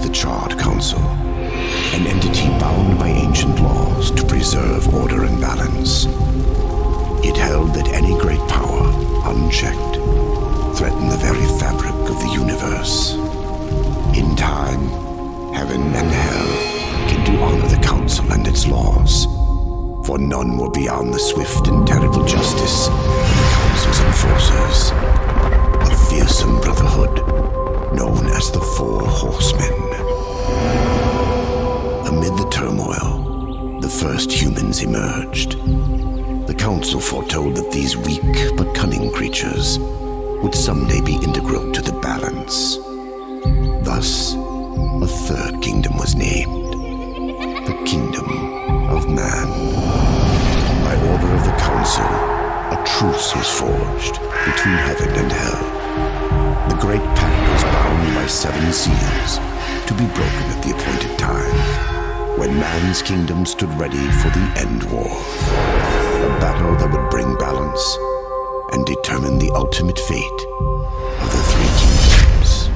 the Charred Council, an entity bound by ancient laws to preserve order and balance. It held that any great power, unchecked, threatened the very fabric of the universe. In time, heaven and hell came to honor the Council and its laws, for none were beyond the swift and terrible justice of the Council's enforcers, a fearsome brotherhood known as the Four Horsemen. Amid the turmoil, the first humans emerged. The Council foretold that these weak but cunning creatures would someday be integral to the balance. Thus, a third kingdom was named, the Kingdom of Man. By order of the Council, a truce was forged between heaven and hell. The Great Pact was bound by 7 seals to be broken at the appointed time, when man's kingdom stood ready for the end war. A battle that would bring balance and determine the ultimate fate of the 3 kingdoms.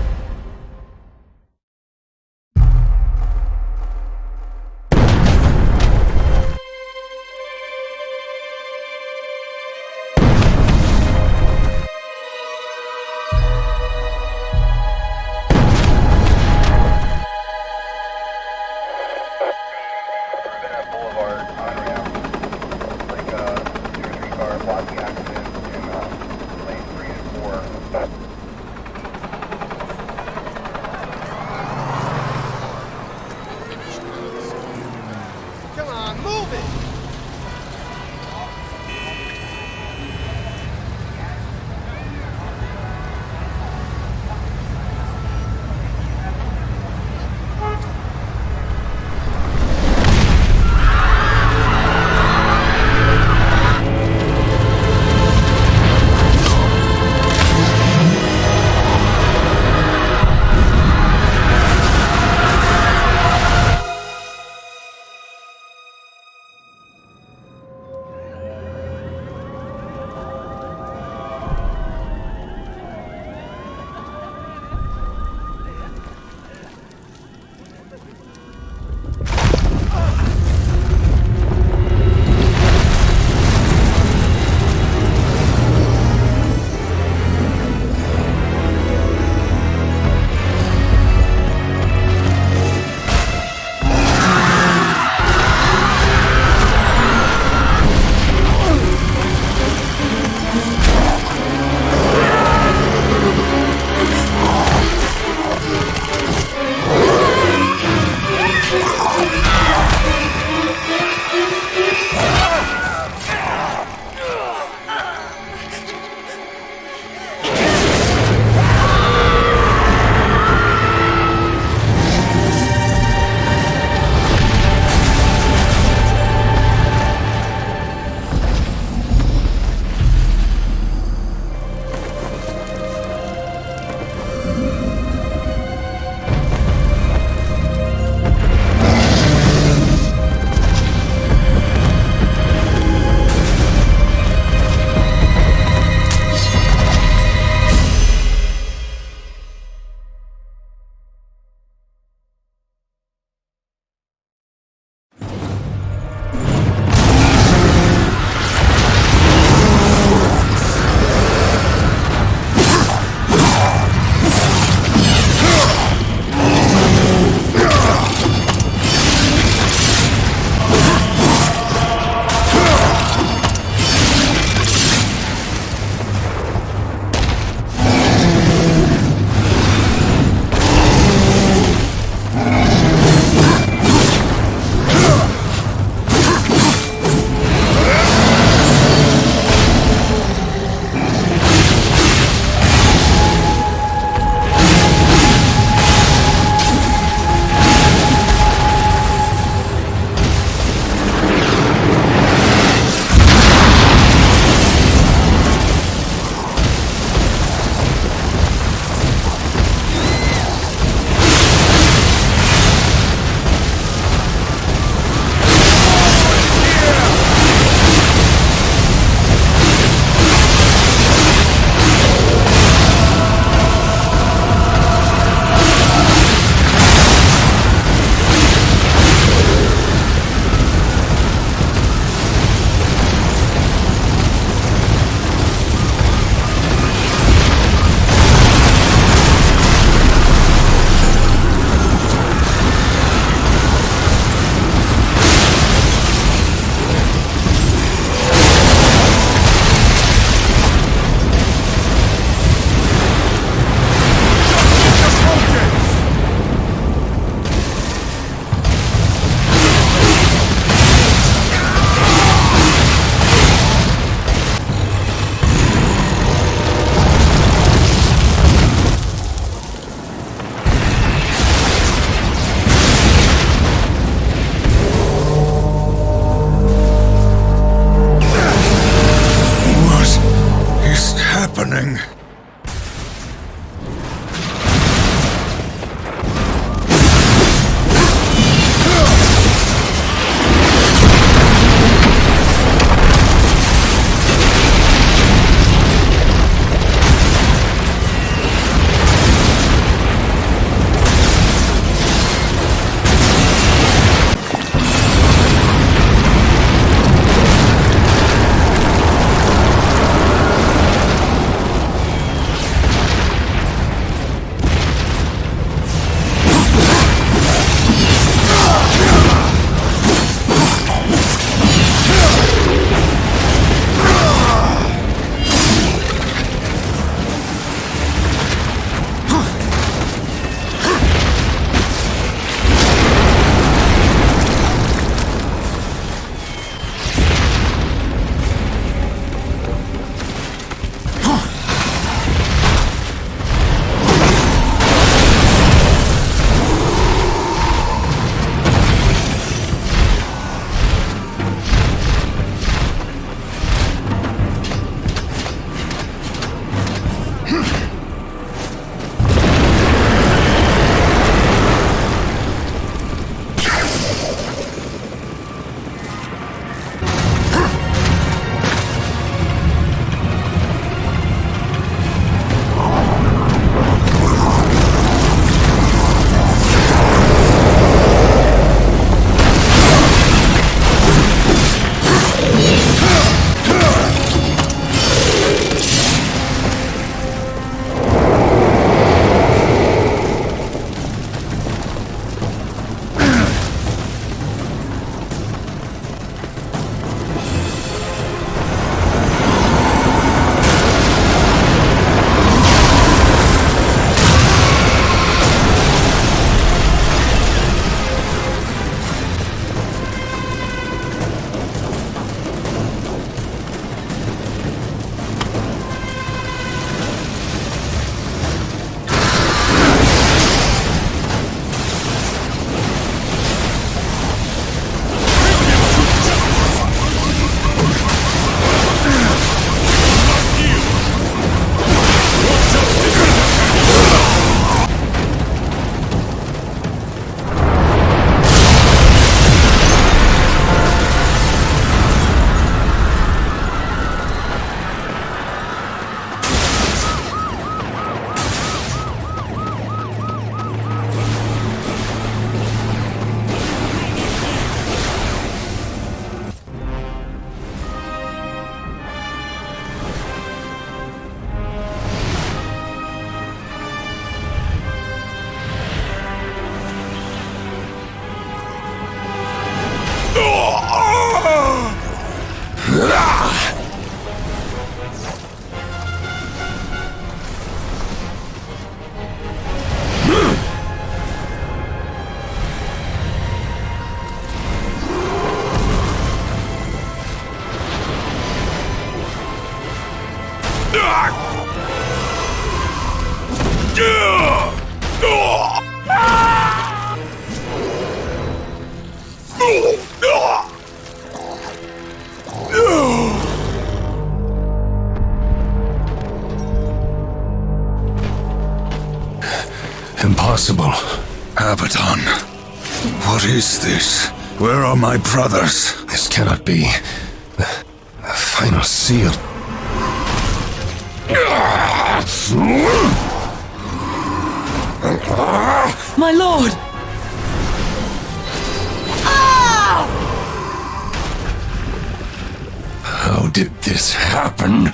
Impossible. Abaddon. What is this? Where are my brothers? This cannot be. The final seal. My lord! How did this happen?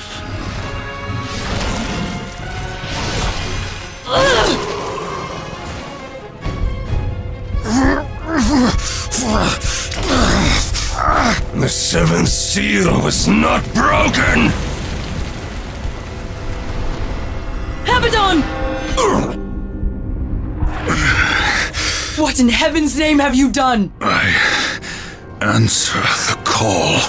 The seventh seal was not broken! Abaddon! What in heaven's name have you done? I answer the call.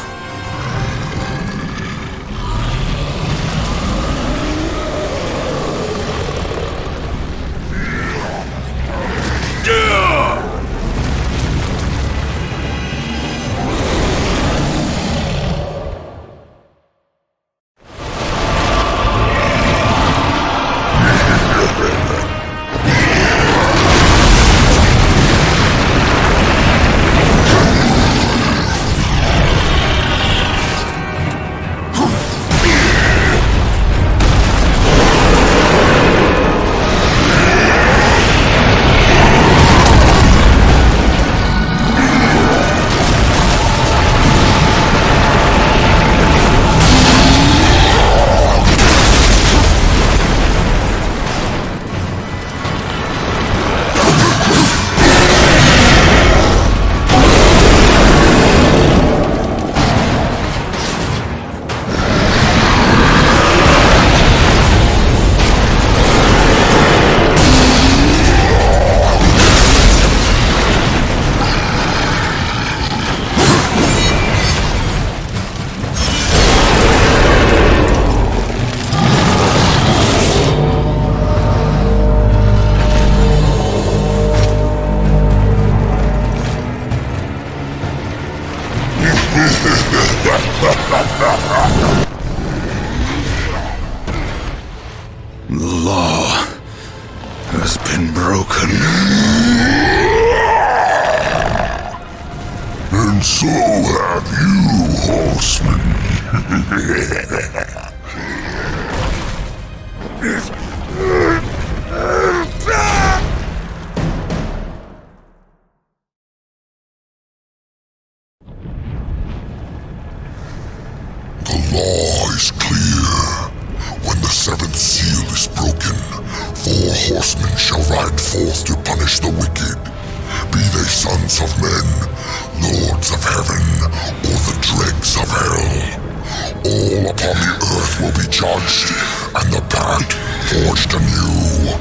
The law has been broken. And so have you, horseman. The law is clear. When the seventh seal is broken, 4 horsemen shall ride forth to punish the wicked, be they sons of men, lords of heaven, or the dregs of hell. All upon the earth will be judged, and the pact forged anew.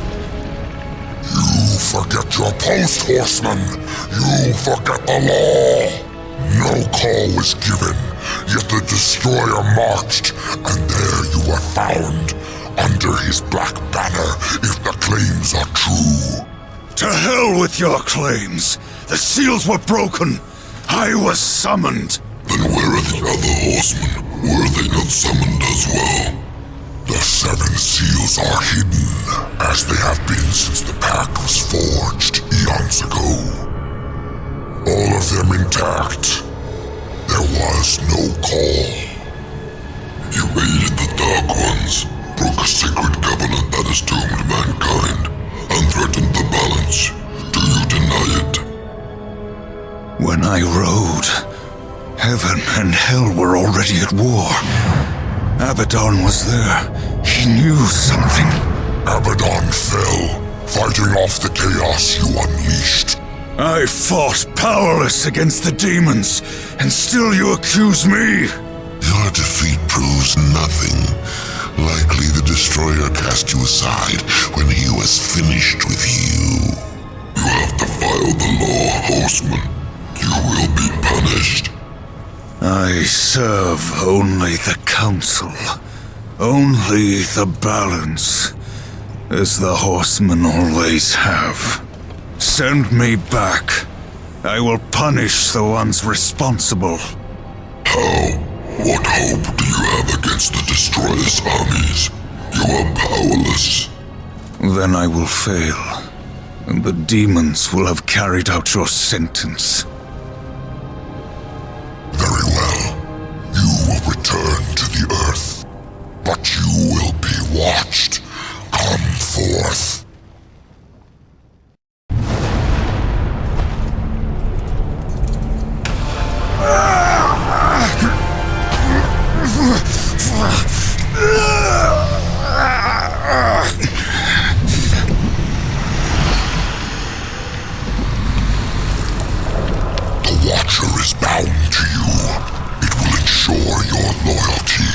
You forget your post, horseman. You forget the law. No call was given, yet the destroyer marched, and there you were found, under his black banner, if the claims are true. To hell with your claims! The seals were broken! I was summoned! Then where are the other horsemen? Were they not summoned as well? The 7 seals are hidden, as they have been since the pact was forged eons ago. All of them intact. There was no call. You aided the Dark Ones, broke a sacred covenant that has doomed mankind, and threatened the balance. Do you deny it? When I rode, heaven and hell were already at war. Abaddon was there. He knew something. Abaddon fell, fighting off the chaos you unleashed. I fought powerless against the demons, and still you accuse me? Your defeat proves nothing. Likely the Destroyer cast you aside when he was finished with you. You have defiled the law, horseman. You will be punished. I serve only the Council. Only the balance. as the horsemen always have. Send me back. I will punish the ones responsible. How? What hope do you have against the Destroyer's armies? You are powerless. Then I will fail, and the demons will have carried out your sentence. Very well. You will return to the Earth, but you will be watched. Come forth. The Watcher is bound to you. It will ensure your loyalty.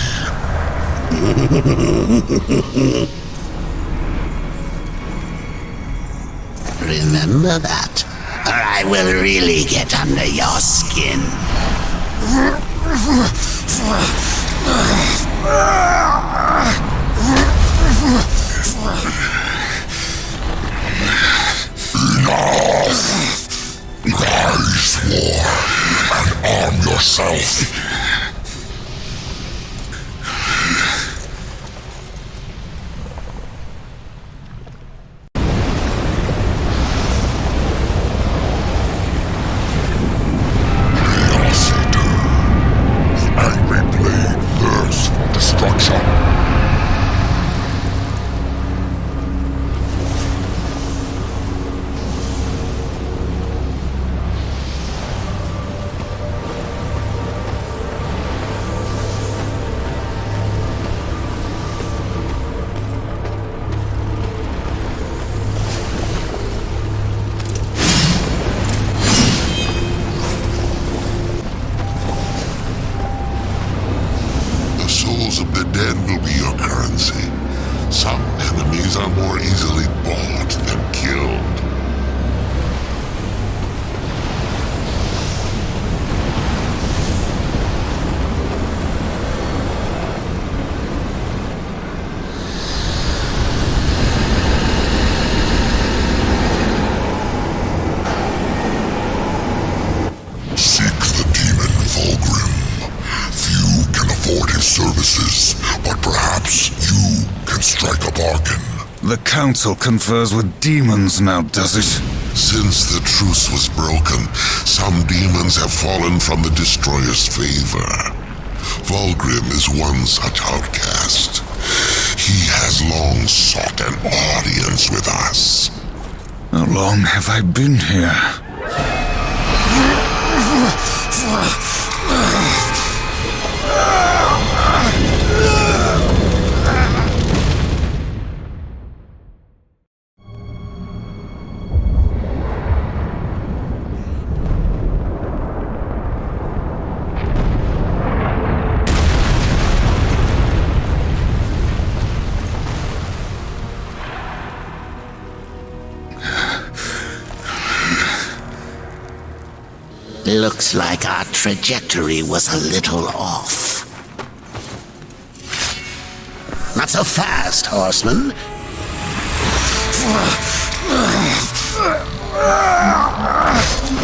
Remember that, or I will really get under your skin. Enough! Rise, war, and arm yourself. Angry blade thirsts for destruction. The souls of the dead will be your currency. Some enemies are more easily bought than killed. Seek the demon vulgrim. Few can afford his services, but perhaps you can strike a bargain. The Council confers with demons now, does it? Since the truce was broken, some demons have fallen from the Destroyer's favor. Vulgrim is one such outcast. He has long sought an audience with us. How long have I been here? Looks like our trajectory was a little off. Not so fast, horseman.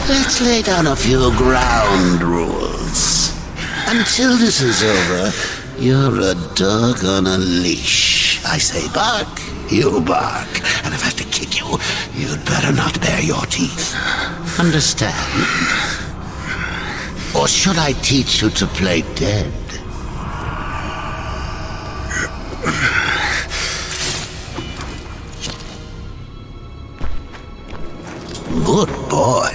Let's lay down a few ground rules. Until this is over, you're a dog on a leash. I say bark, you bark. And if I have to kick you, you'd better not bare your teeth. Understand? Or should I teach you to play dead? Good boy.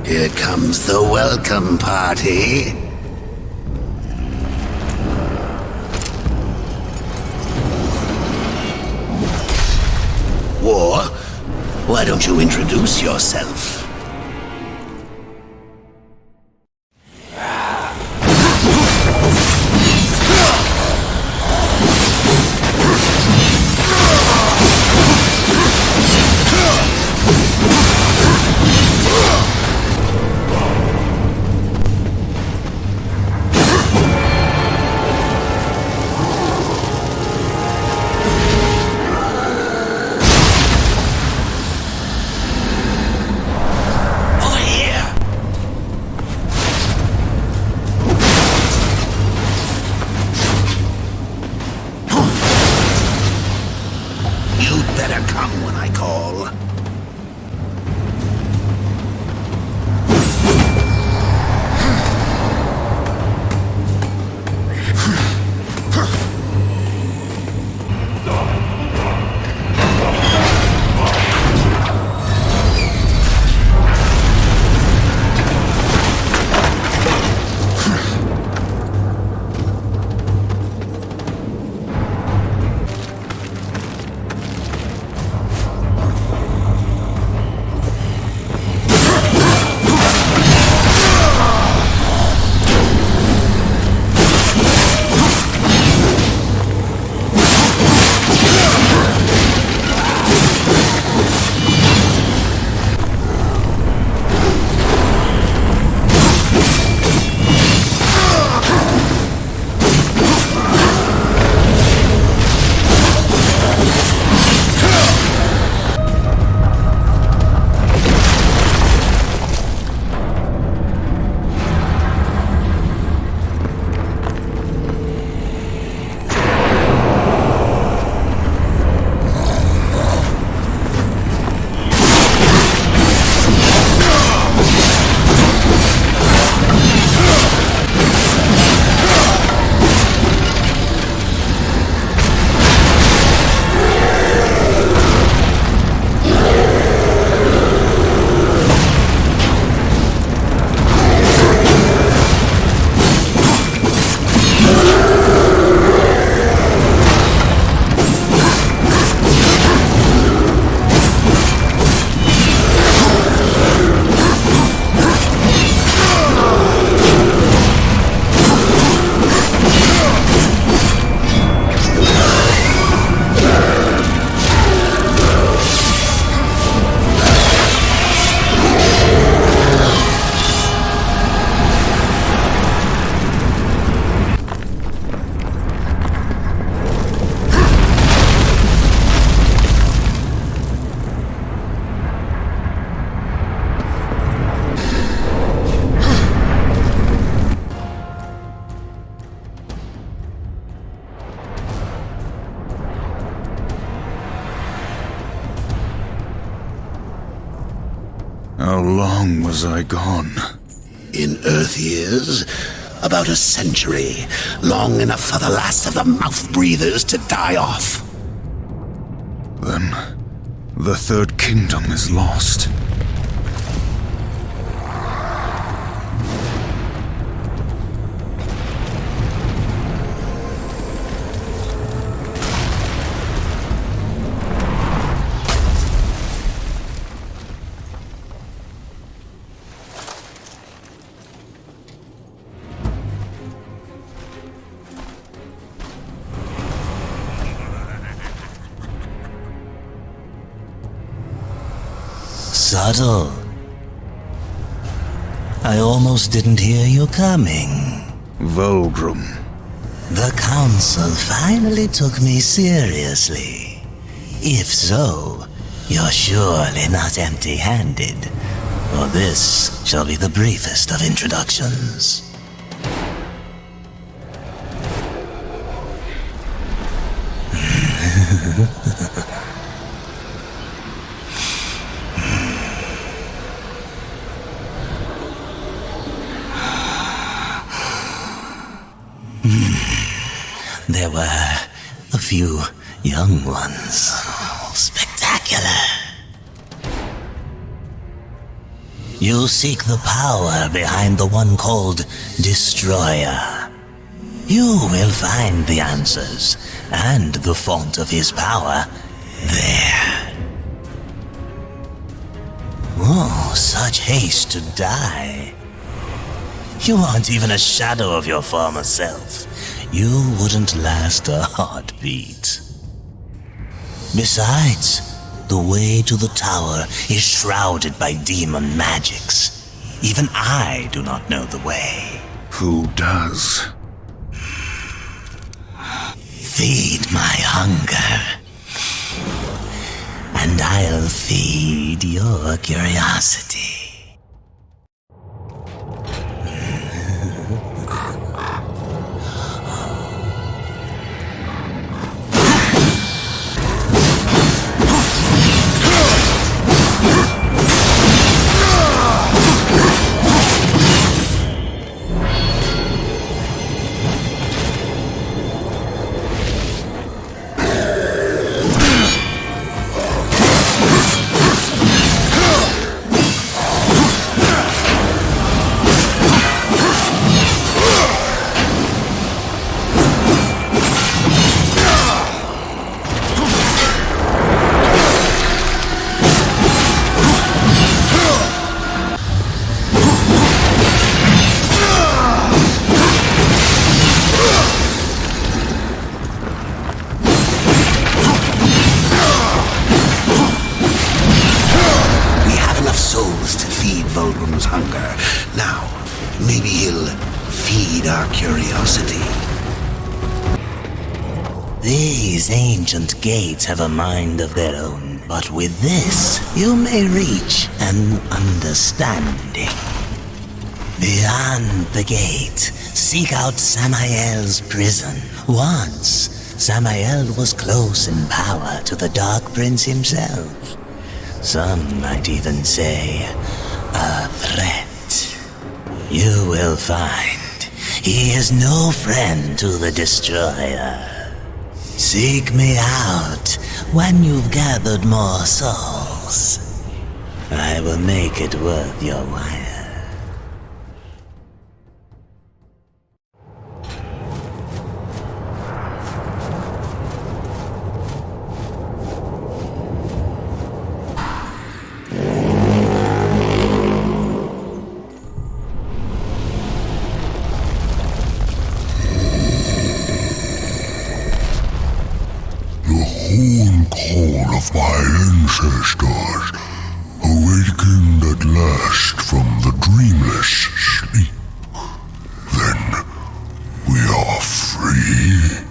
Here comes the welcome party. War, why don't you introduce yourself? long was I gone? In Earth years, about a century, long enough for the last of the mouth-breathers to die off. Then, the Third Kingdom is lost. Subtle. I almost didn't hear you coming. Vulgrim. The Council finally took me seriously. If so, you're surely not empty-handed, for this shall be the briefest of introductions. There were a few young ones. Spectacular. You seek the power behind the one called Destroyer. You will find the answers and the font of his power there. Oh, such haste to die. You aren't even a shadow of your former self. You wouldn't last a heartbeat. Besides, the way to the tower is shrouded by demon magics. Even I do not know the way. Who does? Feed my hunger, and I'll feed your curiosity. Vulgrim's hunger. Now, maybe he'll feed our curiosity. These ancient gates have a mind of their own, but with this, you may reach an understanding. Beyond the gate, seek out Samael's prison. Once, Samael was close in power to the Dark Prince himself. Some might even say, a threat. You will find he is no friend to the Destroyer. Seek me out when you've gathered more souls. I will make it worth your while. Call of my ancestors, awakened at last from the dreamless sleep. Then we are free.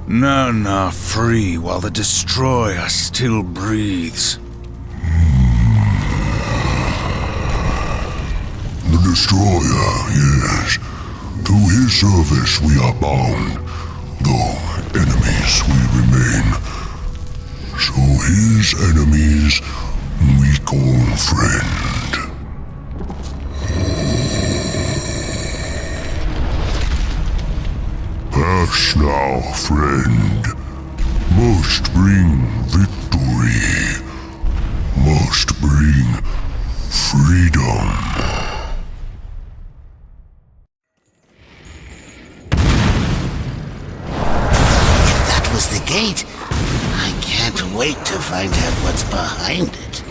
None are free while the Destroyer still breathes. The Destroyer, yes. To his service we are bound, though enemies we remain. So his enemies we call friends. Hush now, friend. Must bring victory. Must bring freedom. If that was the gate, I can't wait to find out what's behind it.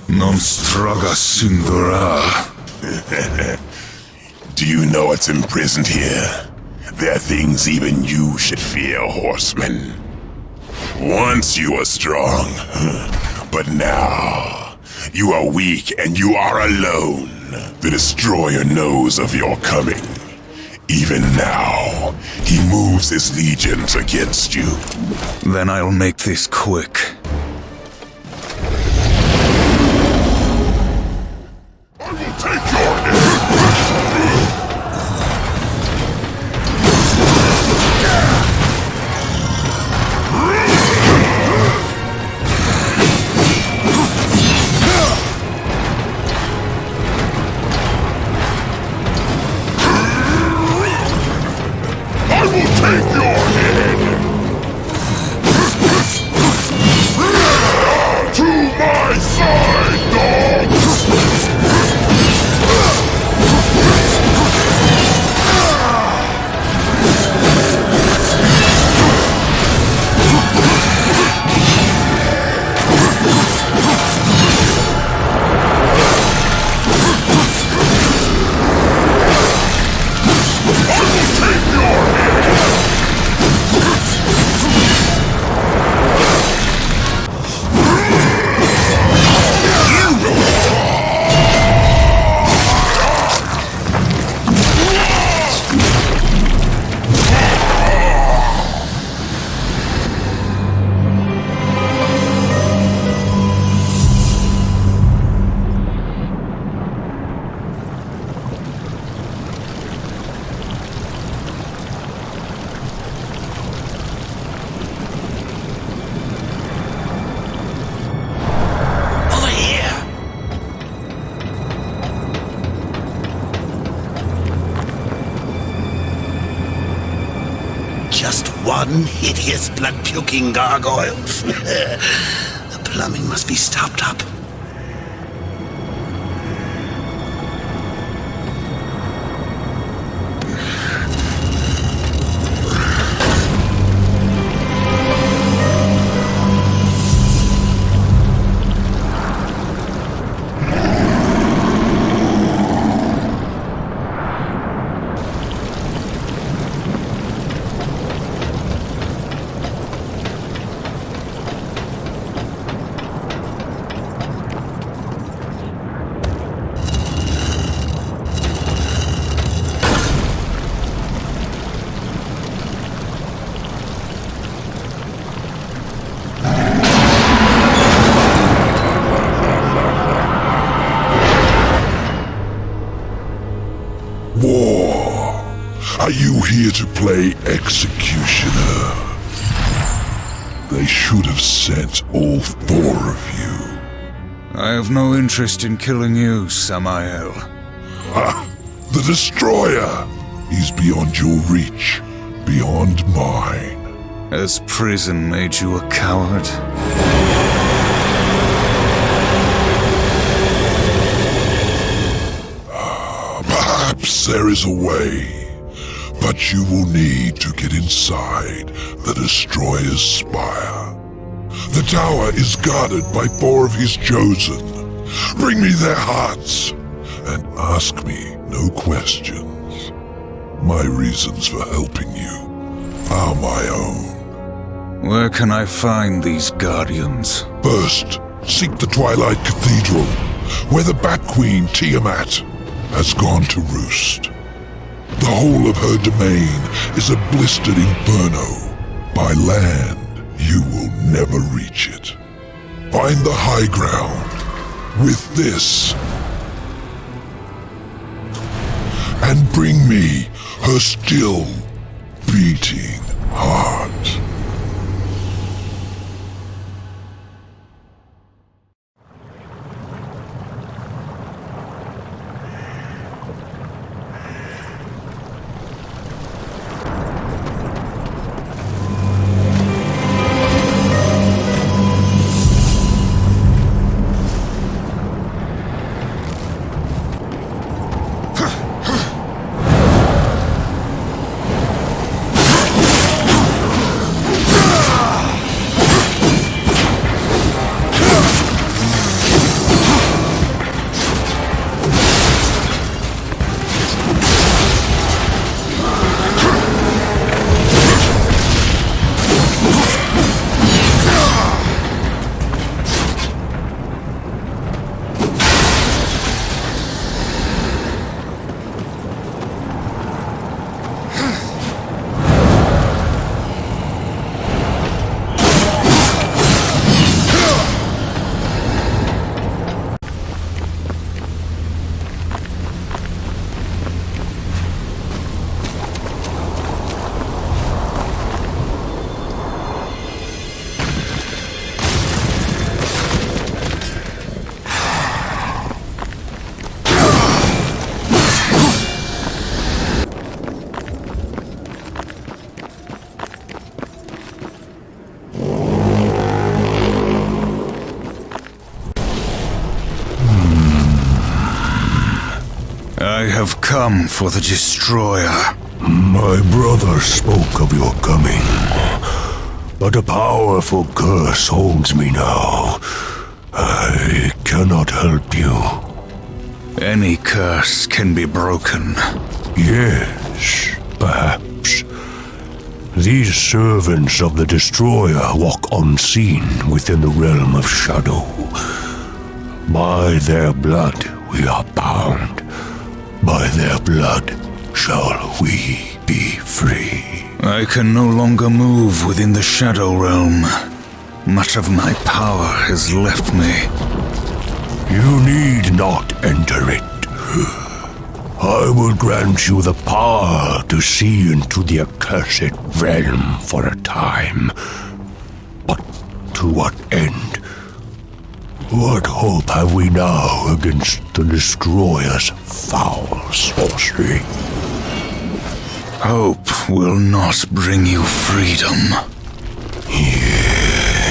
Non straga sindora. Do you know what's imprisoned here? There are things even you should fear, horseman. Once you were strong, but now you are weak and you are alone. The Destroyer knows of your coming. Even now, he moves his legions against you. Then I'll make this quick. One hideous blood-puking gargoyle. The plumbing must be stopped up. Are you here to play executioner? They should have sent all four of you. I have no interest in killing you, Samael. The Destroyer! He's beyond your reach, beyond mine. Has prison made you a coward? Perhaps there is a way. But you will need to get inside the Destroyer's spire. The tower is guarded by four of his chosen. Bring me their hearts, and ask me no questions. My reasons for helping you are my own. Where can I find these guardians? First, seek the Twilight Cathedral, where the Bat Queen Tiamat has gone to roost. The whole of her domain is a blistered inferno. By land, you will never reach it. Find the high ground with this, and bring me her still beating heart. I have come for the Destroyer. My brother spoke of your coming, but a powerful curse holds me now. I cannot help you. Any curse can be broken. Yes, perhaps. These servants of the Destroyer walk unseen within the realm of shadow. By their blood we are bound. By their blood shall we be free. I can no longer move within the Shadow Realm. Much of my power has left me. You need not enter it. I will grant you the power to see into the accursed realm for a time. But to what end? What hope have we now against the Destroyer's foul sorcery? Hope will not bring you freedom. Yes.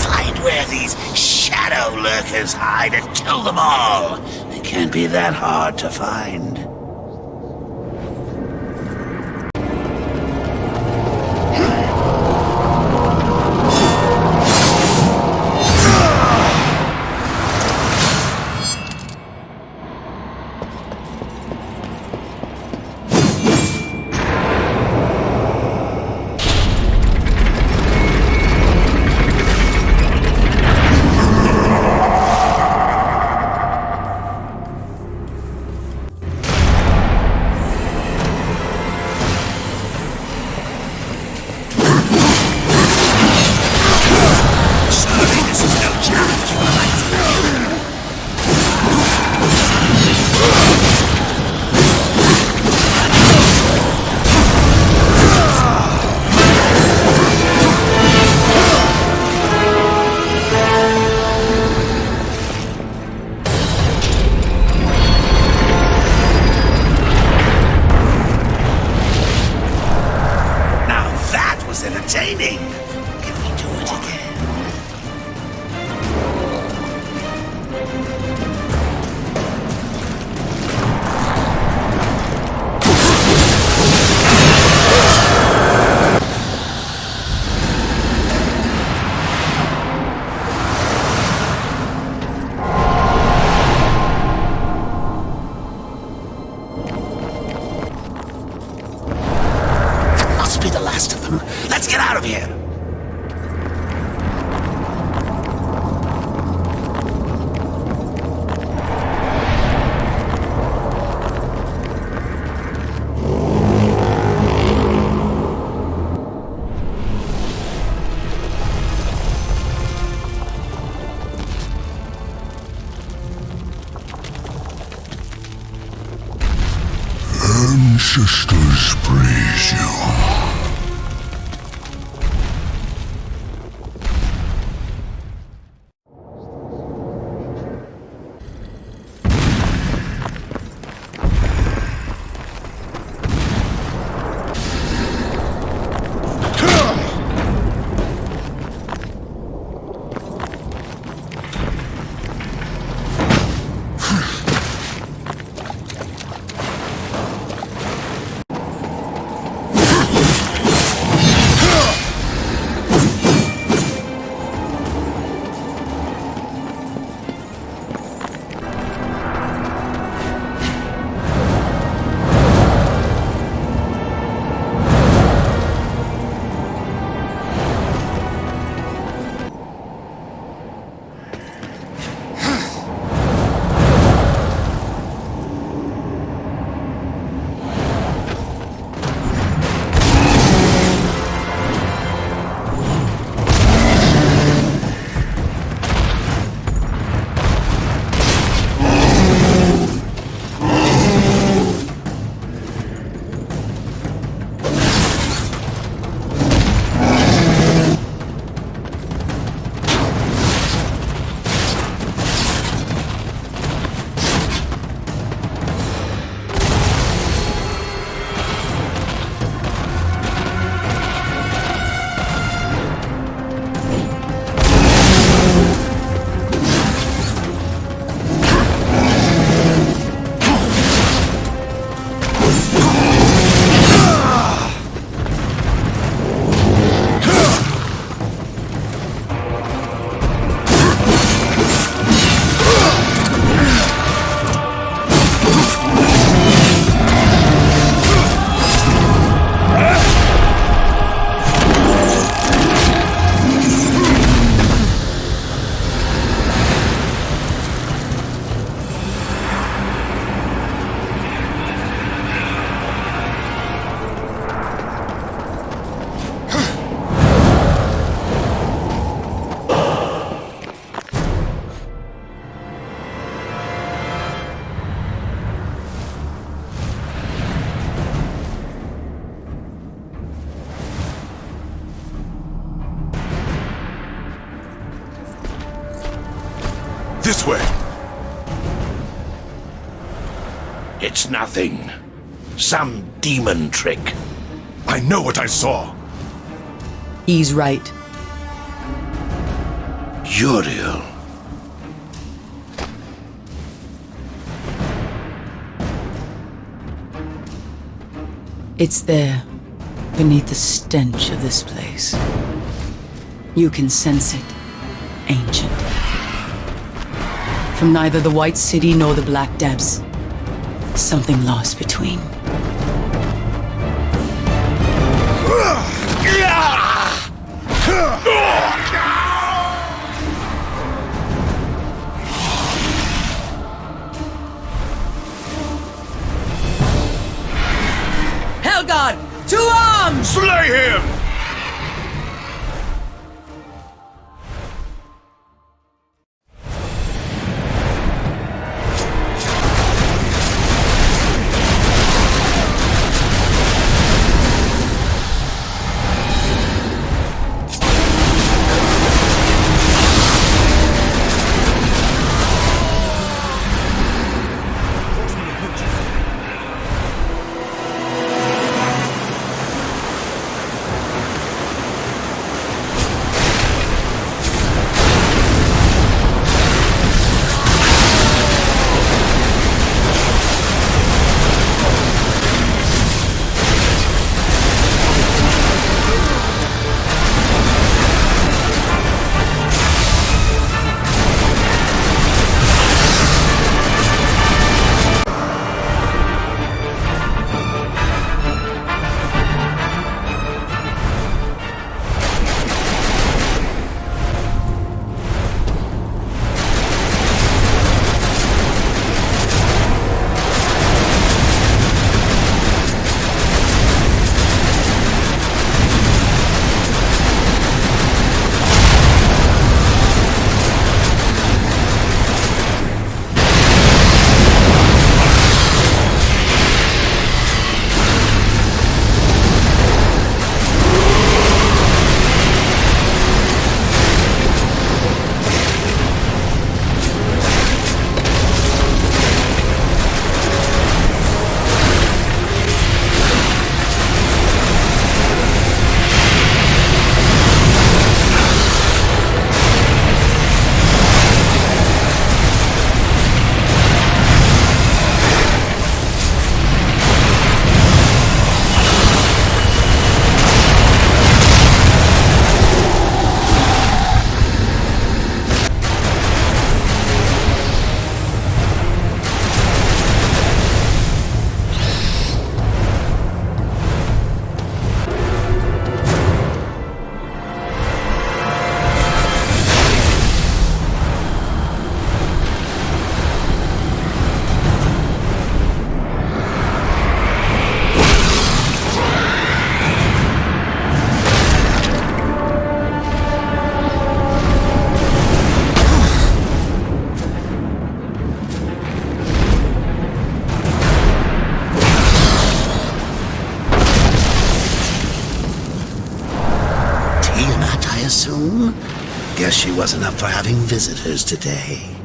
Find where these shadow lurkers hide and kill them all. They can't be that hard to find. sisters praise you. This way! It's nothing. Some demon trick. I know what I saw! He's right. Uriel. It's there, beneath the stench of this place. You can sense it, ancient. From neither the White City nor the Black Depths. Something lost between. Hellgod, to arms! Slay him! soon. Guess she wasn't up for having visitors today.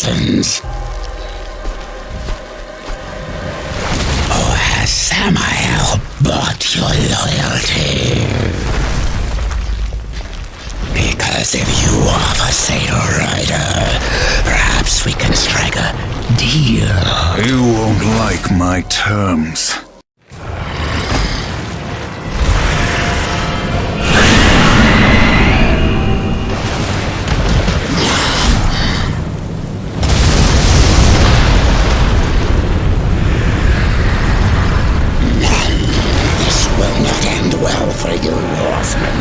lessons. Or has Samael bought your loyalty? Because if you offer Satyr Rider, perhaps we can strike a deal. You won't like my terms. This will not end well for you, horseman.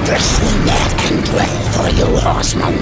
This will not end well for you, horseman.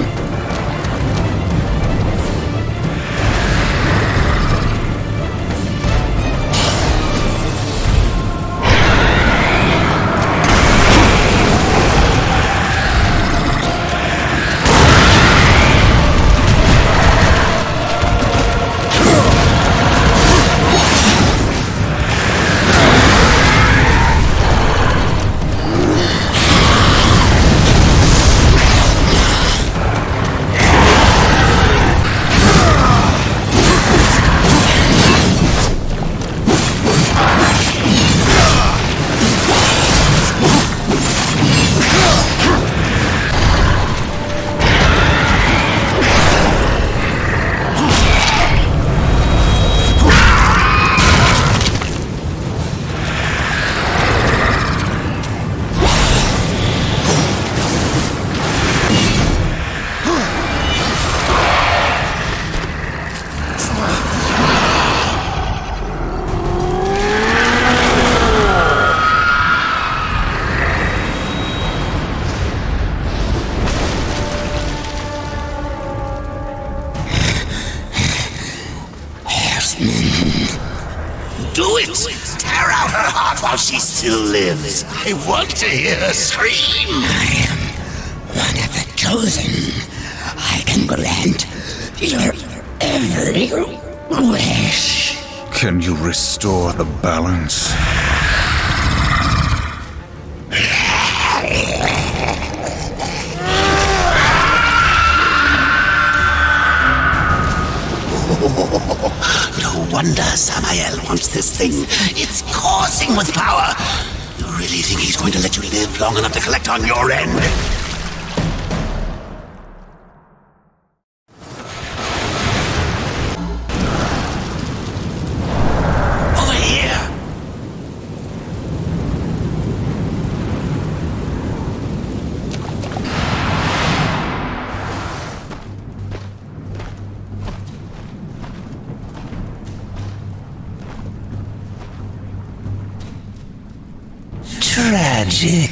Do it! Tear out her heart while she still lives. I want to hear her scream. I am one of the chosen. I can grant your every wish. Can you restore the balance? No wonder Samael wants this thing. It's coursing with power. You really think he's going to let you live long enough to collect on your end? Over here! Tragic.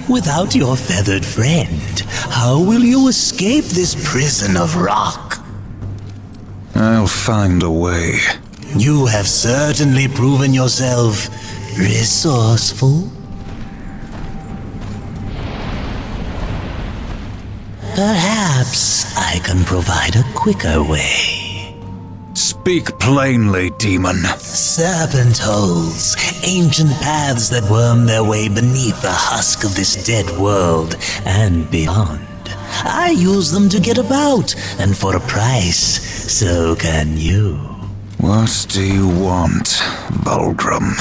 Without your feathered friend, how will you escape this prison of rock? I'll find a way. You have certainly proven yourself resourceful. Perhaps I can provide a quicker way. Speak plainly, demon. Serpent holes, ancient paths that worm their way beneath the husk of this dead world and beyond. I use them to get about, and for a price, so can you. What do you want, vulgrim?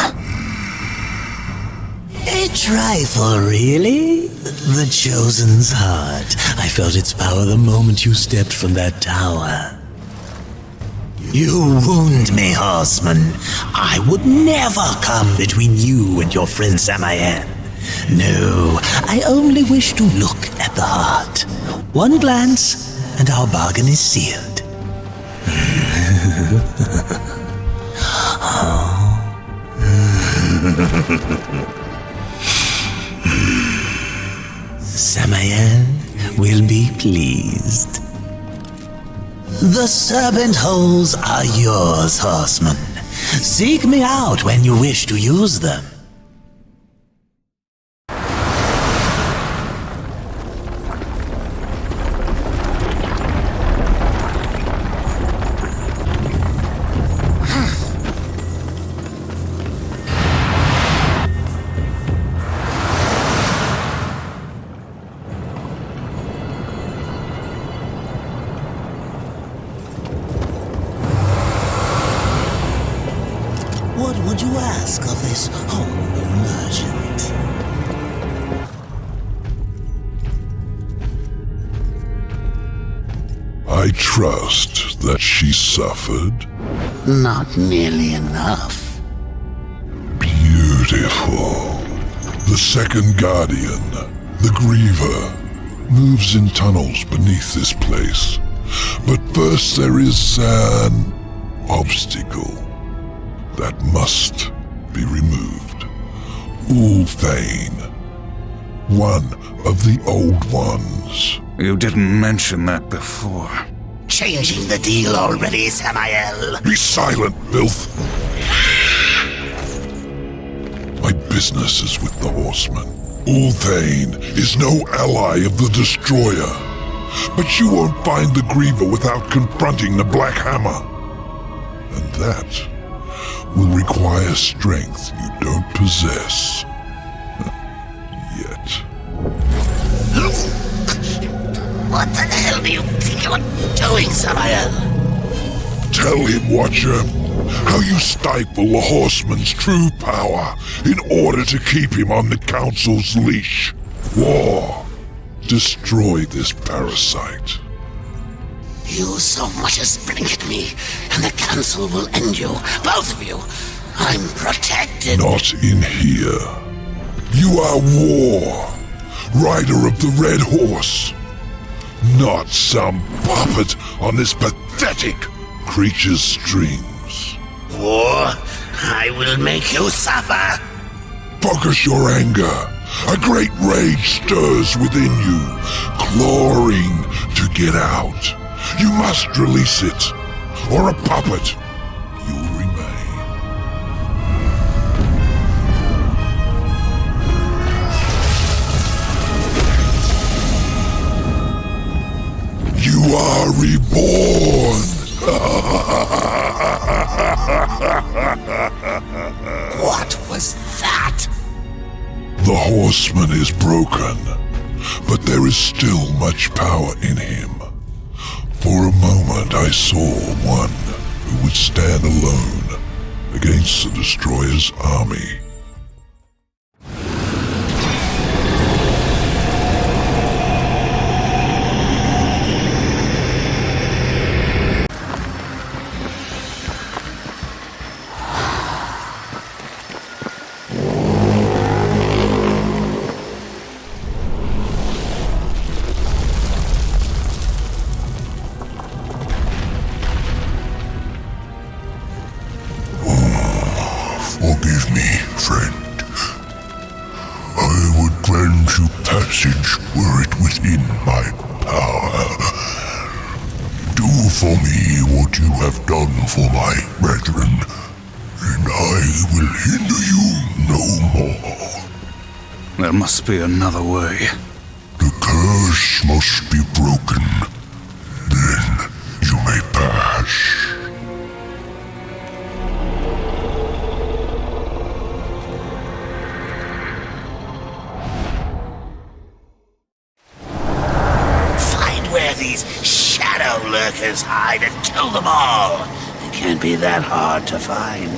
A trifle, really? The Chosen's heart. I felt its power the moment you stepped from that tower. You wound me, horseman. I would never come between you and your friend Samael. No, I only wish to look at the heart. One glance, and our bargain is sealed. Samael will be pleased. The serpent holes are yours, horseman. Seek me out when you wish to use them. What would you ask of this humble merchant? I trust that she suffered. Not nearly enough. Beautiful. The second guardian, the Griever, moves in tunnels beneath this place. But first there is an obstacle that must be removed. Ulthane, one of the old ones. You didn't mention that before. Changing the deal already, Samael. Be silent, filth! My business is with the horseman. Ulthane is no ally of the Destroyer. But you won't find the Griever without confronting the Black Hammer. And that will require strength you don't possess. Yet. What the hell do you think you're doing, Samael? Tell him, Watcher, how you stifle the horseman's true power in order to keep him on the Council's leash. War. Destroy this parasite. You so much as blink at me, and the Council will end you. Both of you. I'm protected. Not in here. You are War, rider of the Red Horse. Not some puppet on this pathetic creature's strings. War, I will make you suffer. Focus your anger. A great rage stirs within you, clawing to get out. You must release it, or a puppet you'll remain. You are reborn! What was that? The horseman is broken, but there is still much power in him. For a moment I saw one who would stand alone against the Destroyer's army. Forgive me, friend. I would grant you passage were it within my power. Do for me what you have done for my brethren, and I will hinder you no more. There must be another way. The curse must be broken. Then you may pass. These shadow lurkers hide and kill them all. It can't be that hard to find.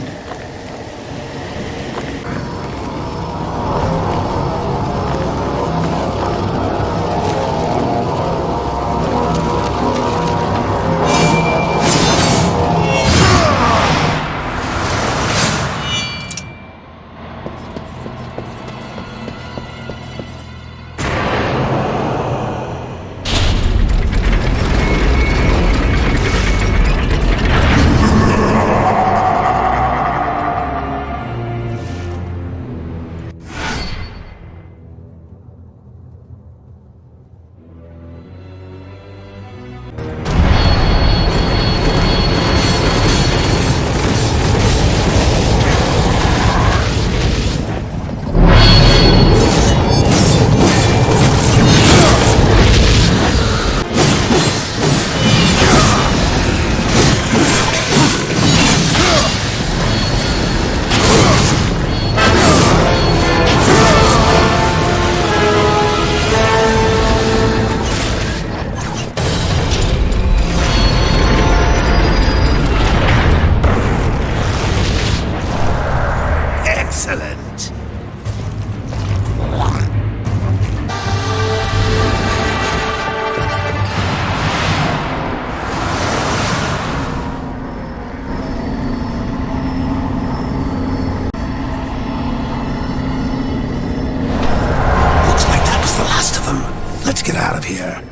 of here.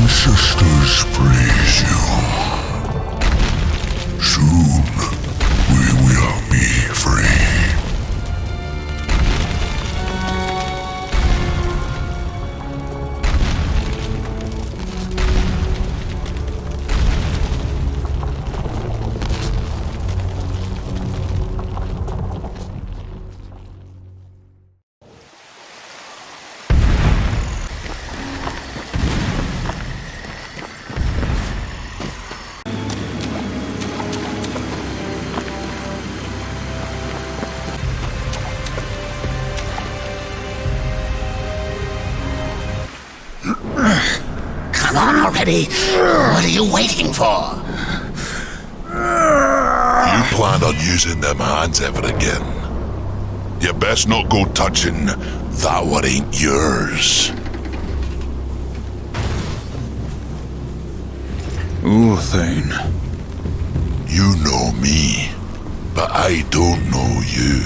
Ancestors praise you. Soon we will be free. Come on already! What are you waiting for? You plan on using them hands ever again? You best not go touching that what ain't yours. Thane. You know me, but I don't know you.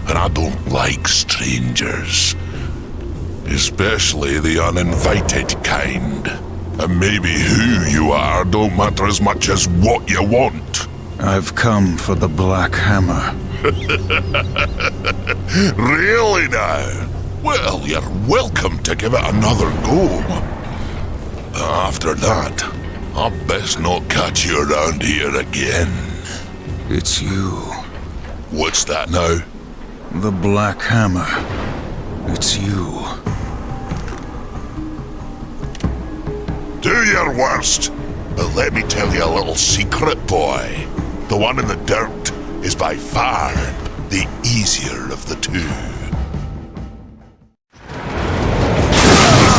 And I don't like strangers. Especially the uninvited kind. And maybe who you are don't matter as much as what you want. I've come for the Black Hammer. Really now? Well, you're welcome to give it another go. After that, I'll best not catch you around here again. It's you. What's that now? The Black Hammer. It's you. Do your worst. But let me tell you a little secret, boy. The one in the dirt is by far the easier of the two.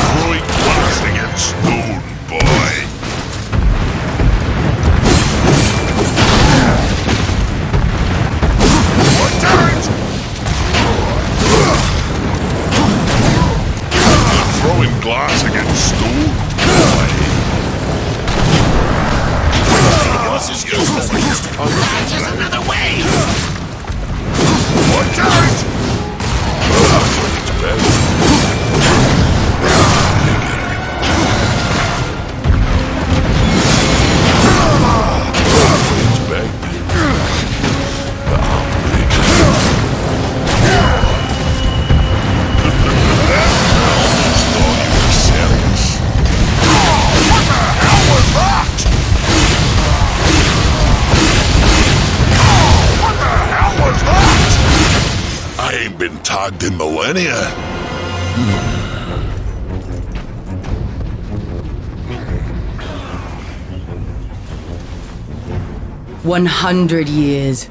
Throwing glass against stone, boy. Watch out! Throwing glass against stone, boy. Yours is useless. There's another way! Watch out! It's better. It's back. But I'll break it. Almost thought you were serious. What the hell was that? What the hell was that? I ain't been tagged in millennia. 100 years.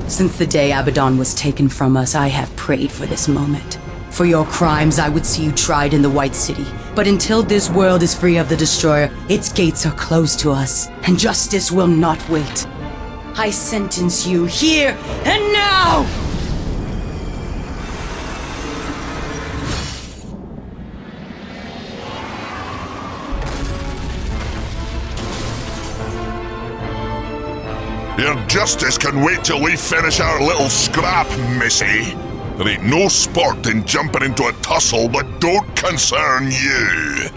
Since the day Abaddon was taken from us, I have prayed for this moment. For your crimes, I would see you tried in the White City. But until this world is free of the Destroyer, its gates are closed to us, and justice will not wait. I sentence you here and now! Your justice can wait till we finish our little scrap, missy. There ain't no sport in jumping into a tussle that don't concern you.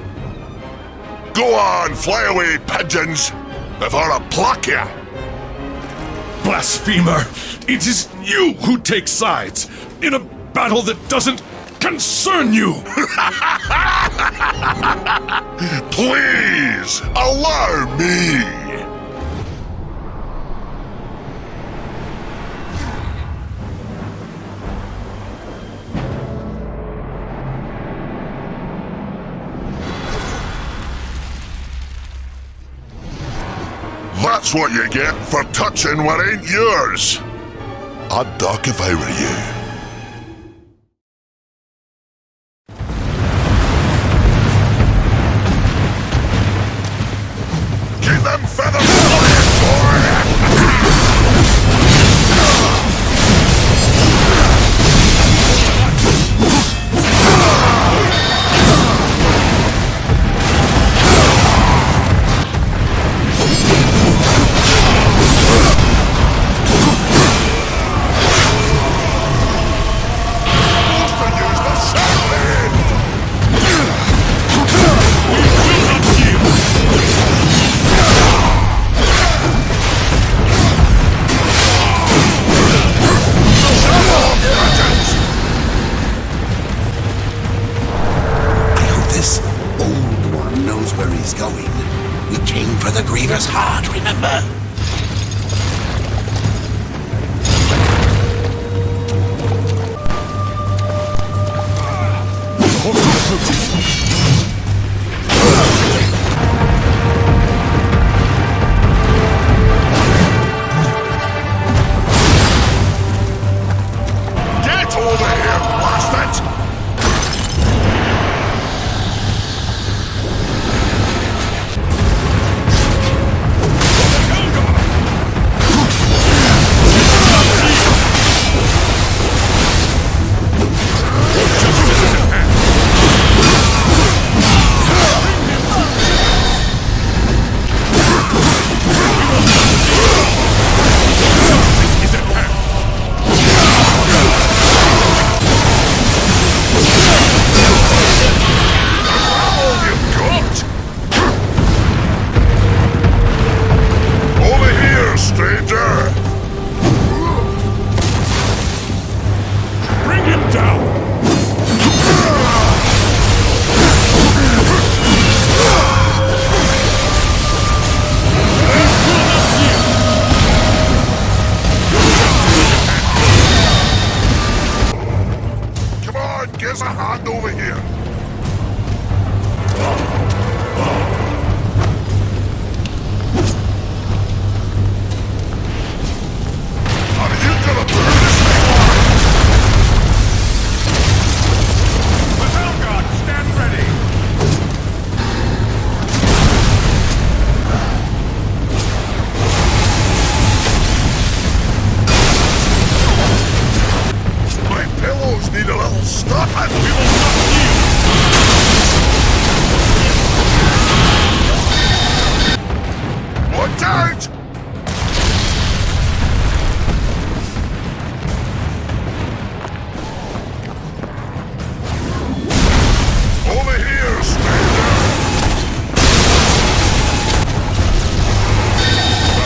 Go on, fly away, pigeons, before I pluck ya. Blasphemer! It is you who take sides in a battle that doesn't concern you! Please, allow me! That's what you get for touching what ain't yours. I'd duck if I were you. Keep them feathers flying, boy! going. We came for the Griever's heart, remember? Get over here, bastard! There's a hand over here. Are you gonna burn this thing? The Hellgod, stand ready. My pillows need a little stuff and we will not yield. Watch out! Over here, stranger!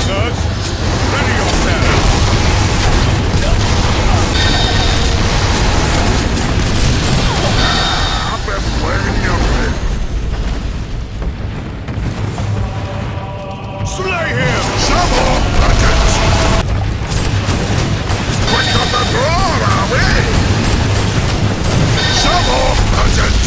Brothers, ready yourselves! I've been playing your bit. Slay him! Some more buckets! Quick on the draw, are we? Some more buckets!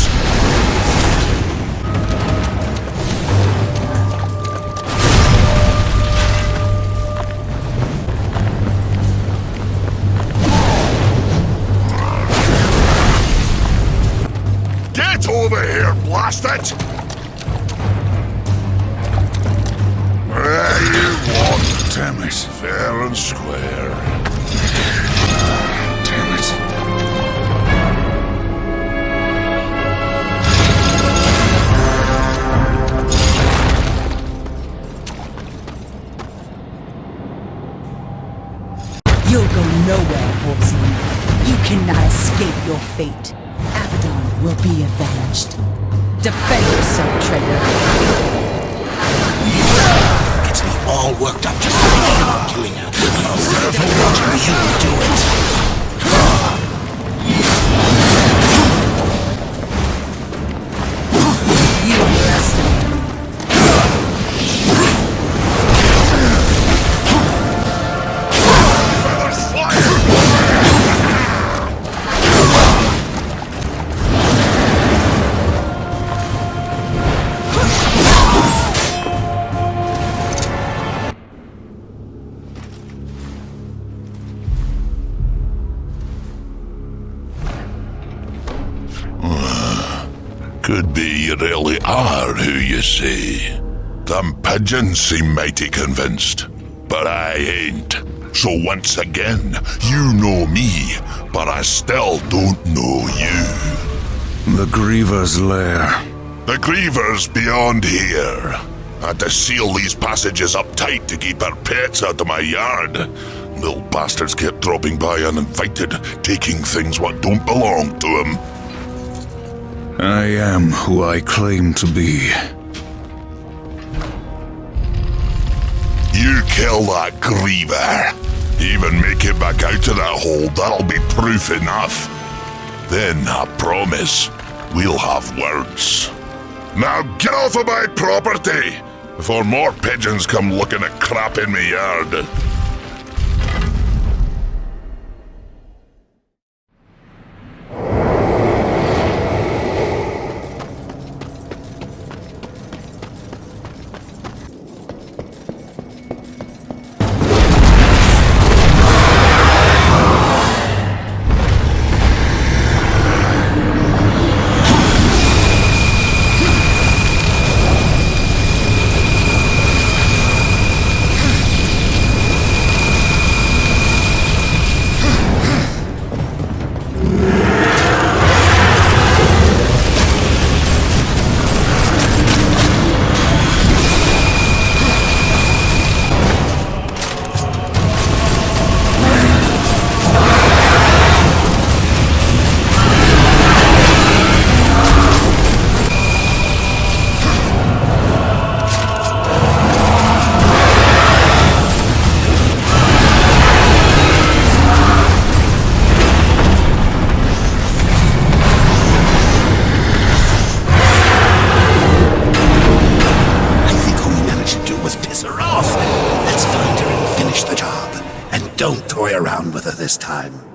Get over here, blast it! Where you want? Damn it. Fair and square. Damn it. You'll go nowhere, horseman. You cannot escape your fate. Abaddon will be avenged. Defend yourself, traitor. Gets me all worked up just thinking about killing her. I'm afraid of watching you do it. You underestimate me. Feathers flying! Could be you really are who you say. Them pigeons seem mighty convinced, but I ain't. So once again, you know me, but I still don't know you. The Griever's lair. The Griever's beyond here. Had to seal these passages up tight to keep our pets out of my yard. Little bastards kept dropping by uninvited, taking things what don't belong to them. I am who I claim to be. You kill that Griever. Even make it back out of that hole, that'll be proof enough. Then, I promise, we'll have words. Now get off of my property before more pigeons come looking at crap in me yard. Don't toy around with her this time.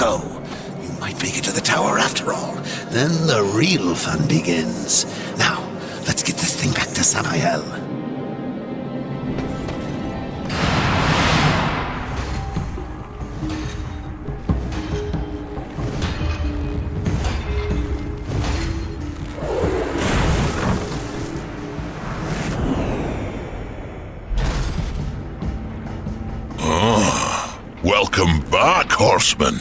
go. You might make it to the tower after all. Then the real fun begins. Now, let's get this thing back to Samael. Welcome back, horseman.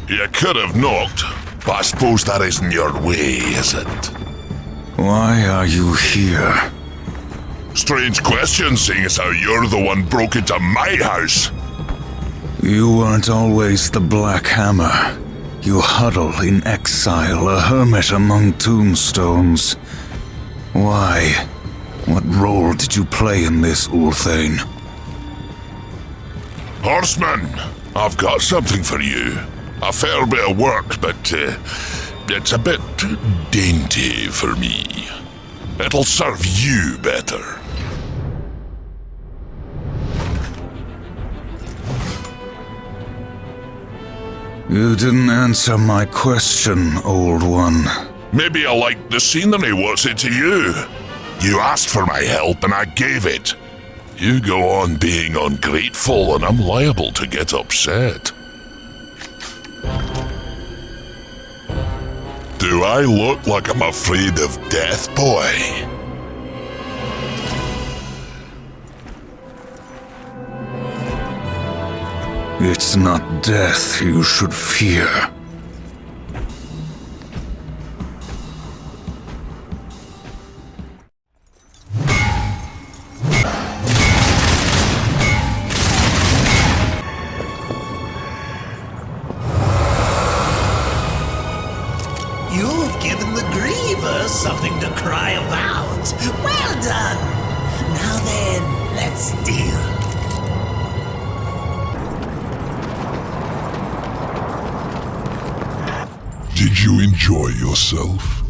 You could have knocked, but I suppose that isn't your way, is it? Why are you here? Strange question, seeing as how you're the one broke into my house. You weren't always the Black Hammer. You huddle in exile, a hermit among tombstones. Why? What role did you play in this, Ulthane? Horseman, I've got something for you. A fair bit of work, but it's a bit dainty for me. It'll serve you better. You didn't answer my question, old one. Maybe I like the scenery, what's it to you? You asked for my help and I gave it. You go on being ungrateful and I'm liable to get upset. Do I look like I'm afraid of death, boy? It's not death you should fear. You've given the grievers something to cry about. Well done. Now then, let's deal. Did you enjoy yourself?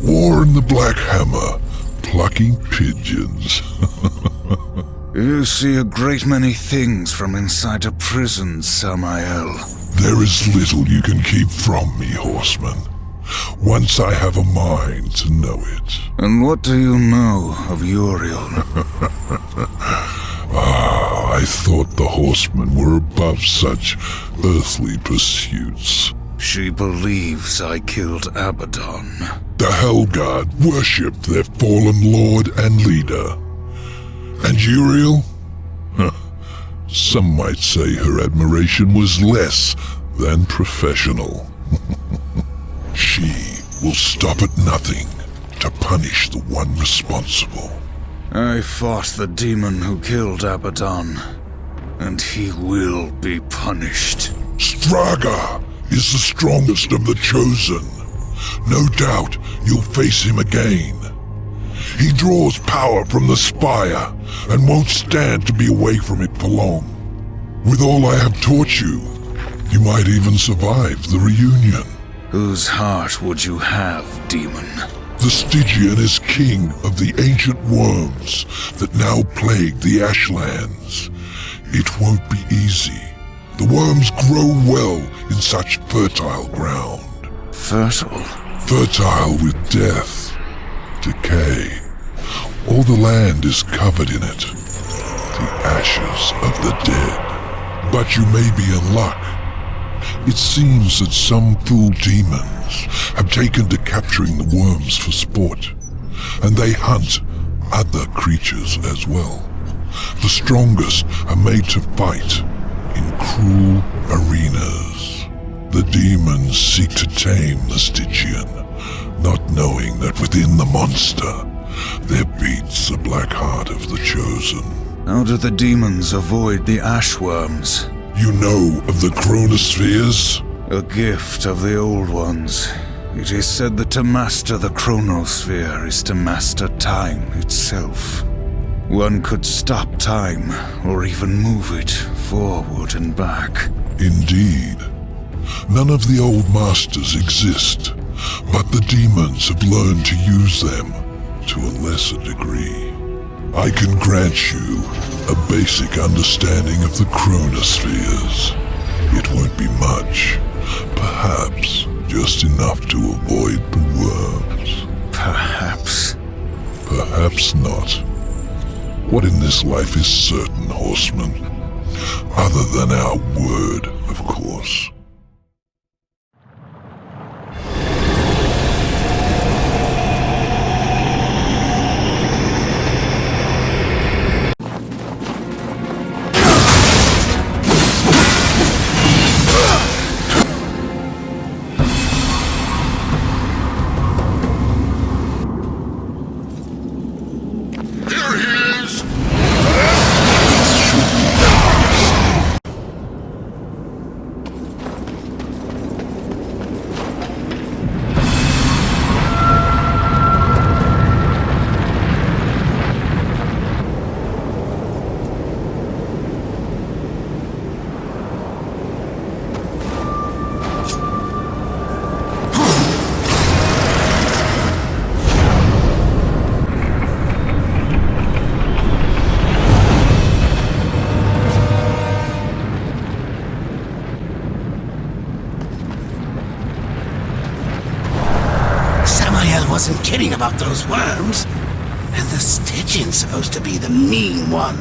War in the Black Hammer, plucking pigeons. You see a great many things from inside a prison, Samael. There is little you can keep from me, horseman. Once I have a mind to know it. And what do you know of Uriel? I thought the horsemen were above such earthly pursuits. She believes I killed Abaddon. The Hellguard worshipped their fallen lord and leader. And Uriel? Some might say her admiration was less than professional. She will stop at nothing to punish the one responsible. I fought the demon who killed Abaddon, and he will be punished. Straga is the strongest of the Chosen. No doubt you'll face him again. He draws power from the spire and won't stand to be away from it for long. With all I have taught you, you might even survive the reunion. Whose heart would you have, demon? The Stygian is king of the ancient worms that now plague the Ashlands. It won't be easy. The worms grow well in such fertile ground. Fertile? Fertile with death, decay. All the land is covered in it. The ashes of the dead. But you may be in luck. It seems that some fool demons have taken to capturing the worms for sport, and they hunt other creatures as well. The strongest are made to fight in cruel arenas. The demons seek to tame the Stygian, not knowing that within the monster there beats the black heart of the Chosen. How do the demons avoid the ashworms? You know of the chronospheres? A gift of the old ones. It is said that to master the chronosphere is to master time itself. One could stop time, or even move it forward and back. Indeed. None of the old masters exist, but the demons have learned to use them to a lesser degree. I can grant you a basic understanding of the chronospheres. It won't be much. Perhaps just enough to avoid the worms. Perhaps. Perhaps not. What in this life is certain, horseman? Other than our word, of course. Wasn't kidding about those worms. And the Stygian's supposed to be the mean one.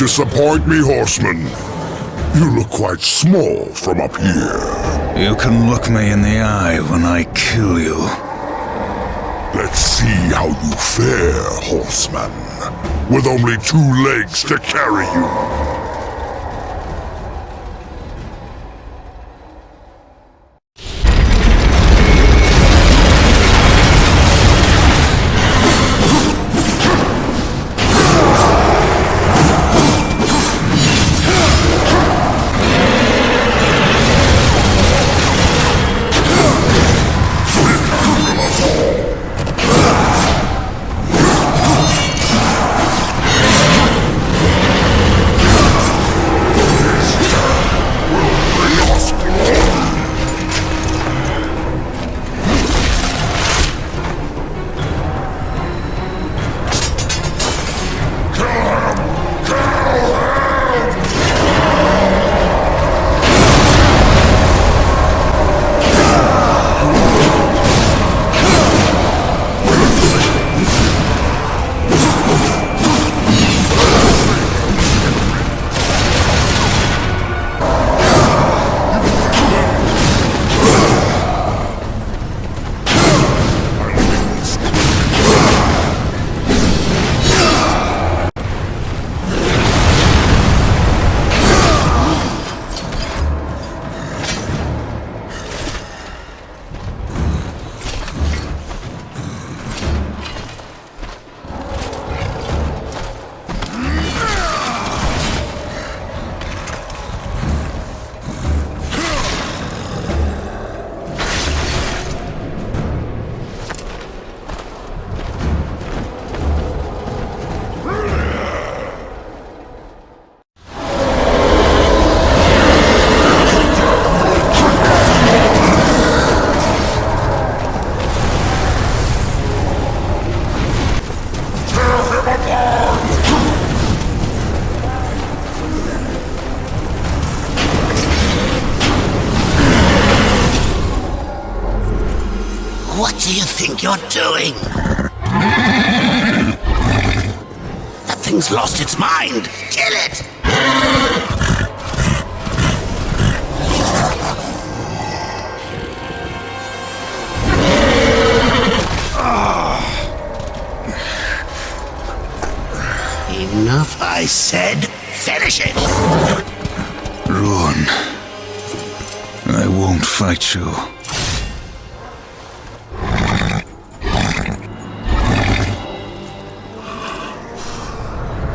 disappoint me, horseman. You look quite small from up here. You can look me in the eye when I kill you. Let's see how you fare, horseman, with only 2 legs to carry you. What do you think you're doing? That thing's lost its mind. Kill it! Enough, I said. Finish it! Ruin. I won't fight you.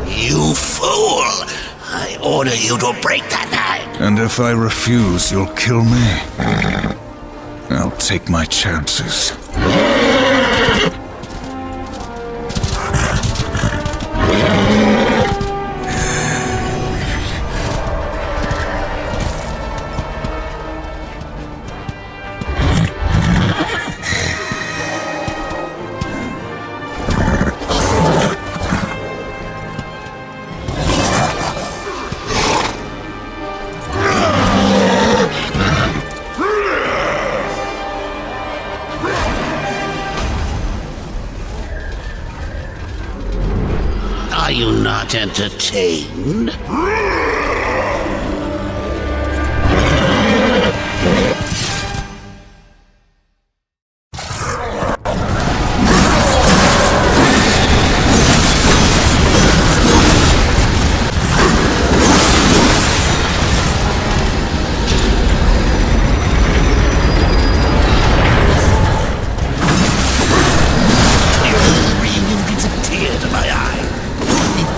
You fool! I order you to break that hand! And if I refuse, you'll kill me? I'll take my chances. Are you not entertained?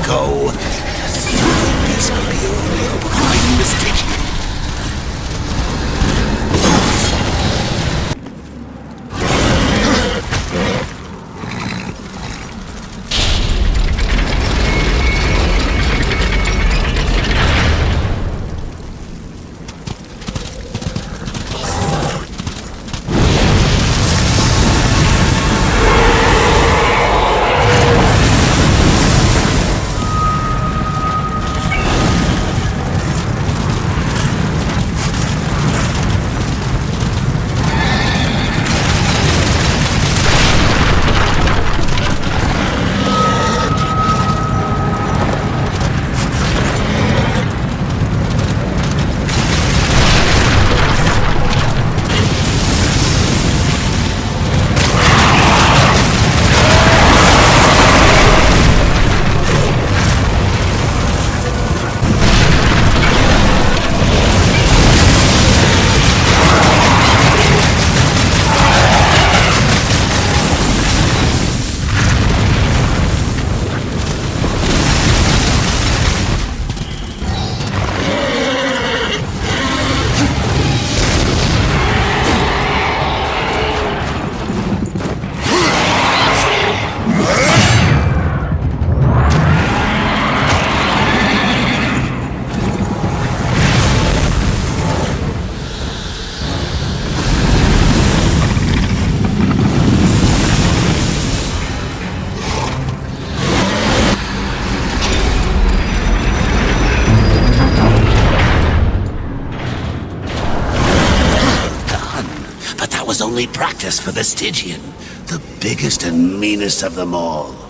Go. These was only practice for the Stygian, the biggest and meanest of them all.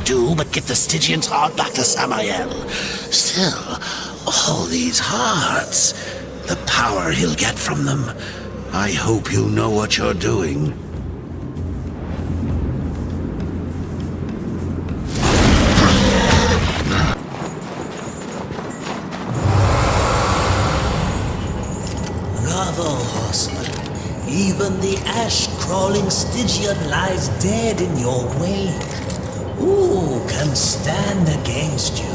do but get the Stygian's heart back to Samael. Still, all these hearts, the power he'll get from them, I hope you know what you're doing. Bravo, horseman. Even the ash-crawling Stygian lies dead in your wake. Who can stand against you?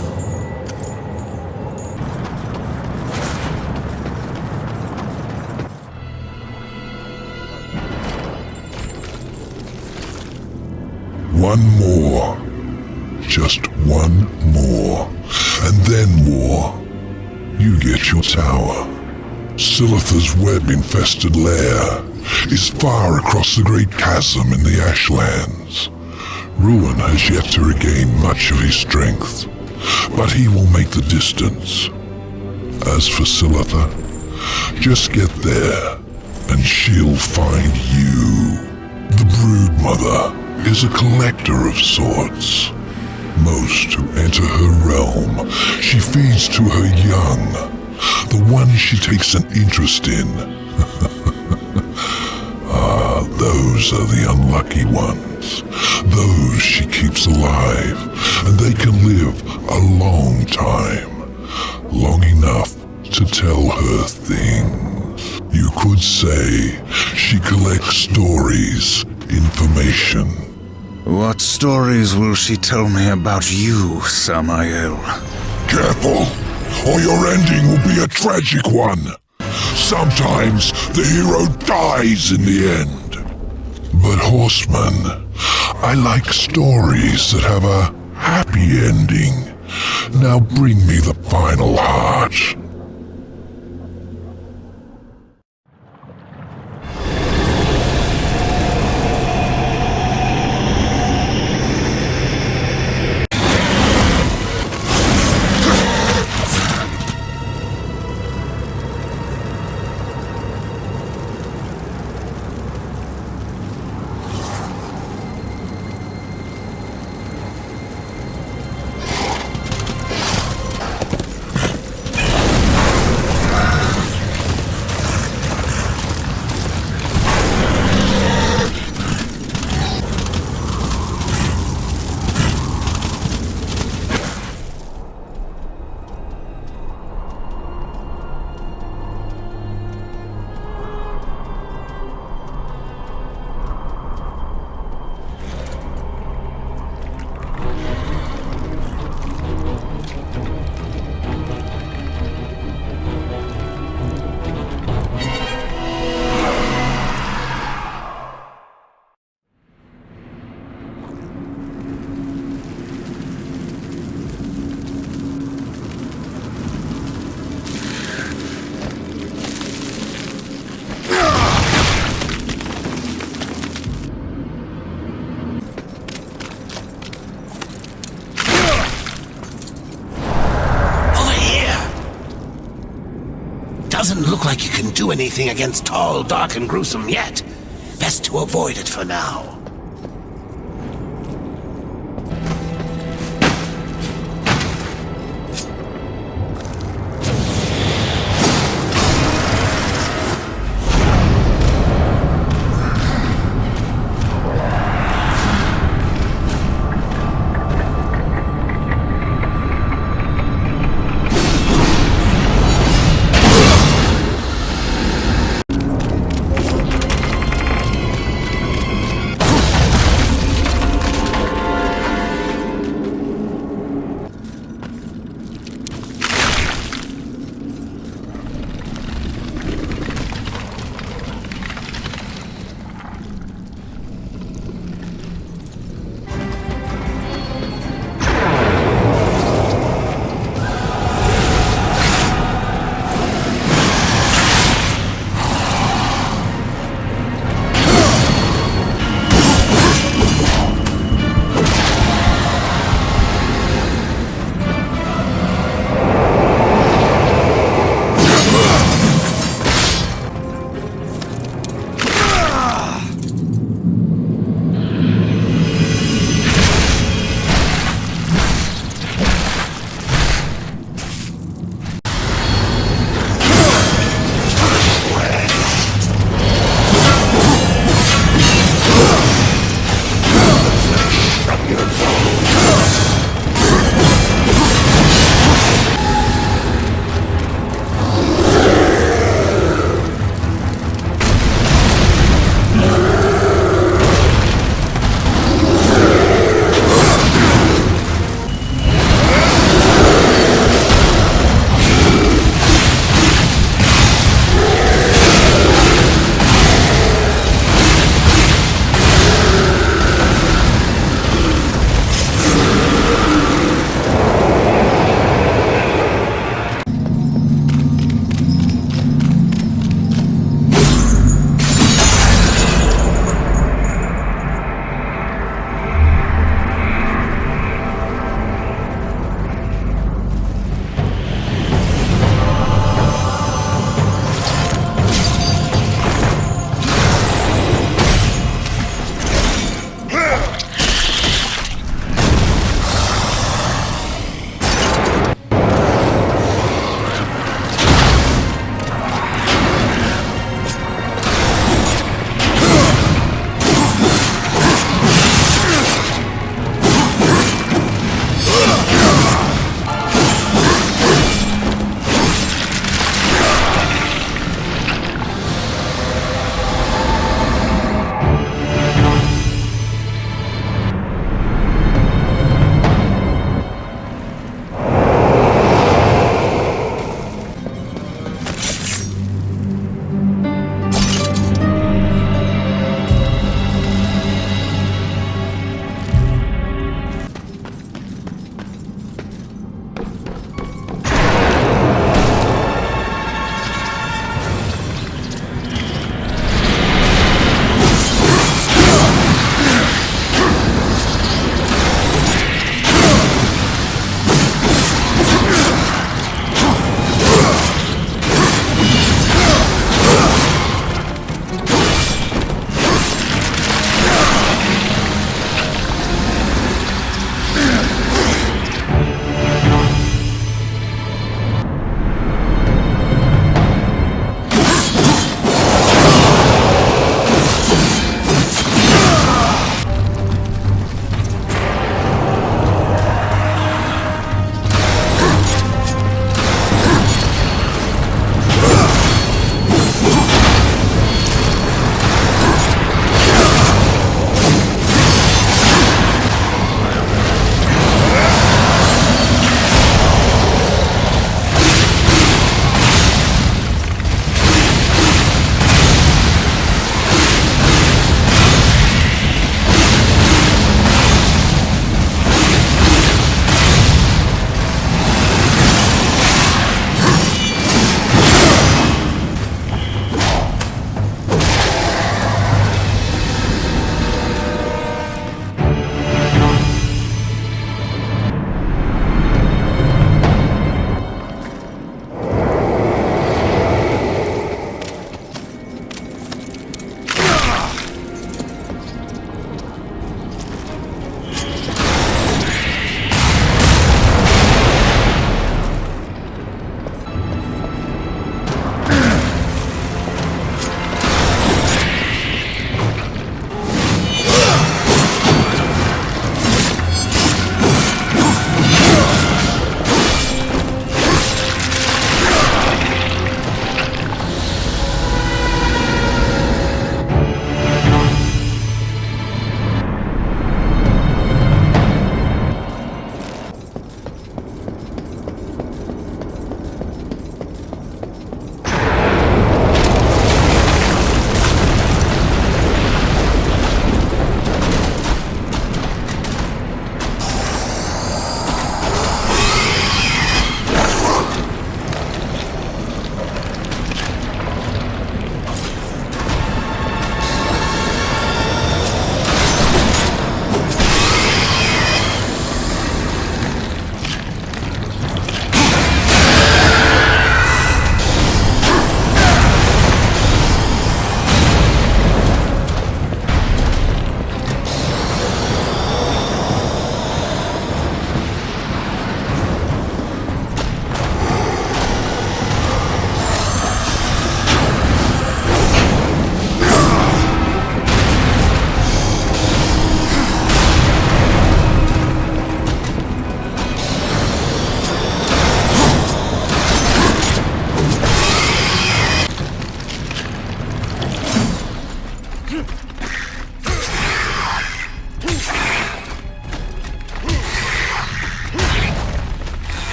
One more. Just one more. And then more. You get your tower. Silitha's web-infested lair is far across the great chasm in the Ashlands. Ruin has yet to regain much of his strength, but he will make the distance. As for Silitha, just get there, and she'll find you. The Broodmother is a collector of sorts. Most who enter her realm, she feeds to her young, the ones she takes an interest in. Those are the unlucky ones. Those she keeps alive, and they can live a long time. Long enough to tell her things. You could say she collects stories, information. What stories will she tell me about you, Samael? Careful, or your ending will be a tragic one. Sometimes the hero dies in the end. But horseman, I like stories that have a happy ending. Now bring me the final heart. Doesn't look like you can do anything against tall, dark, and gruesome yet. Best to avoid it for now.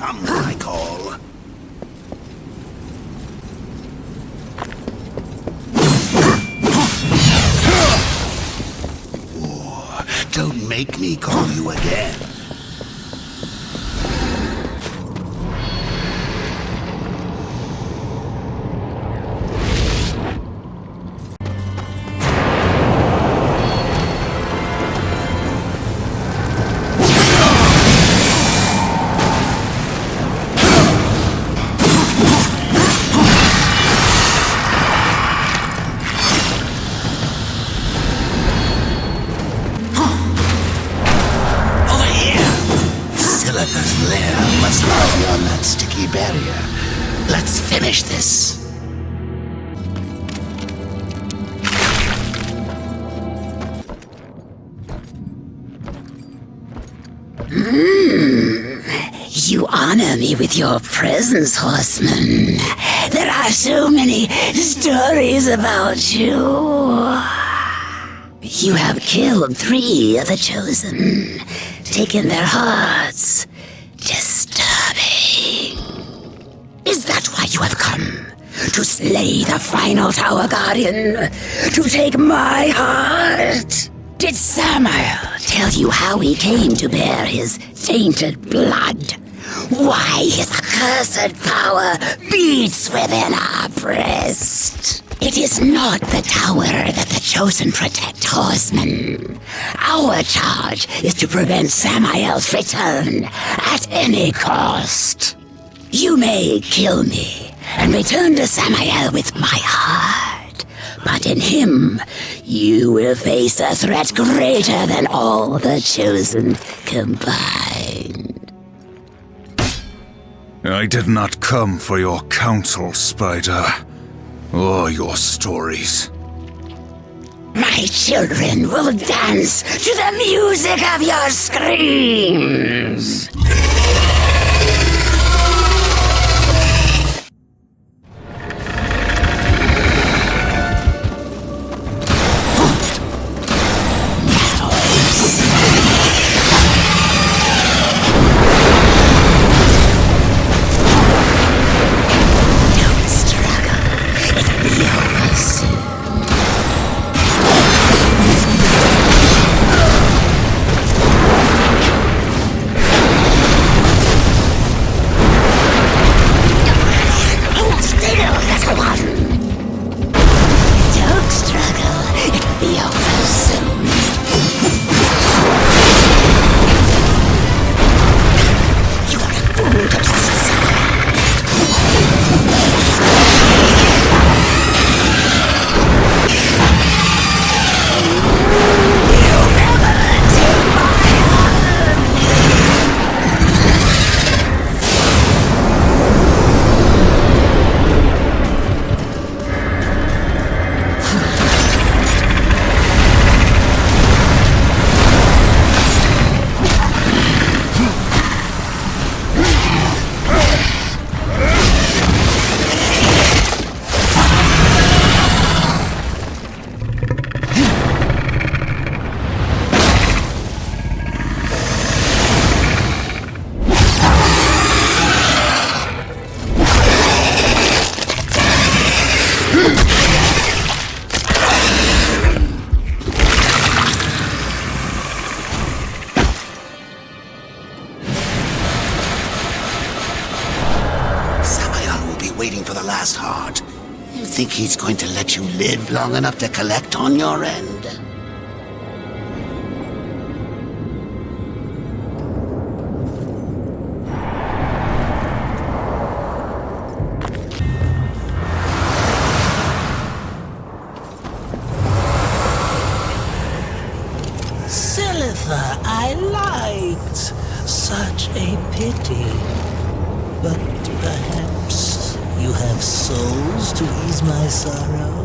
come when I call. Oh, don't make me call you again. Let's finish this. You honor me with your presence, horseman. There are so many stories about you. You have killed 3 of the chosen, taken their hearts. Disturbing. Is that why you have come? To slay the final Tower Guardian? To take my heart? Did Samael tell you how he came to bear his tainted blood? Why his accursed power beats within our breast? It is not the tower that the chosen protect, horsemen. Our charge is to prevent Samael's return at any cost. You may kill me and return to Samael with my heart, but in him, you will face a threat greater than all the chosen combined. I did not come for your counsel, Spider, or your stories. My children will dance to the music of your screams. Think he's going to let you live long enough to collect on your end? Silitha, I liked. Such a pity. But perhaps you have souls to ease my sorrow?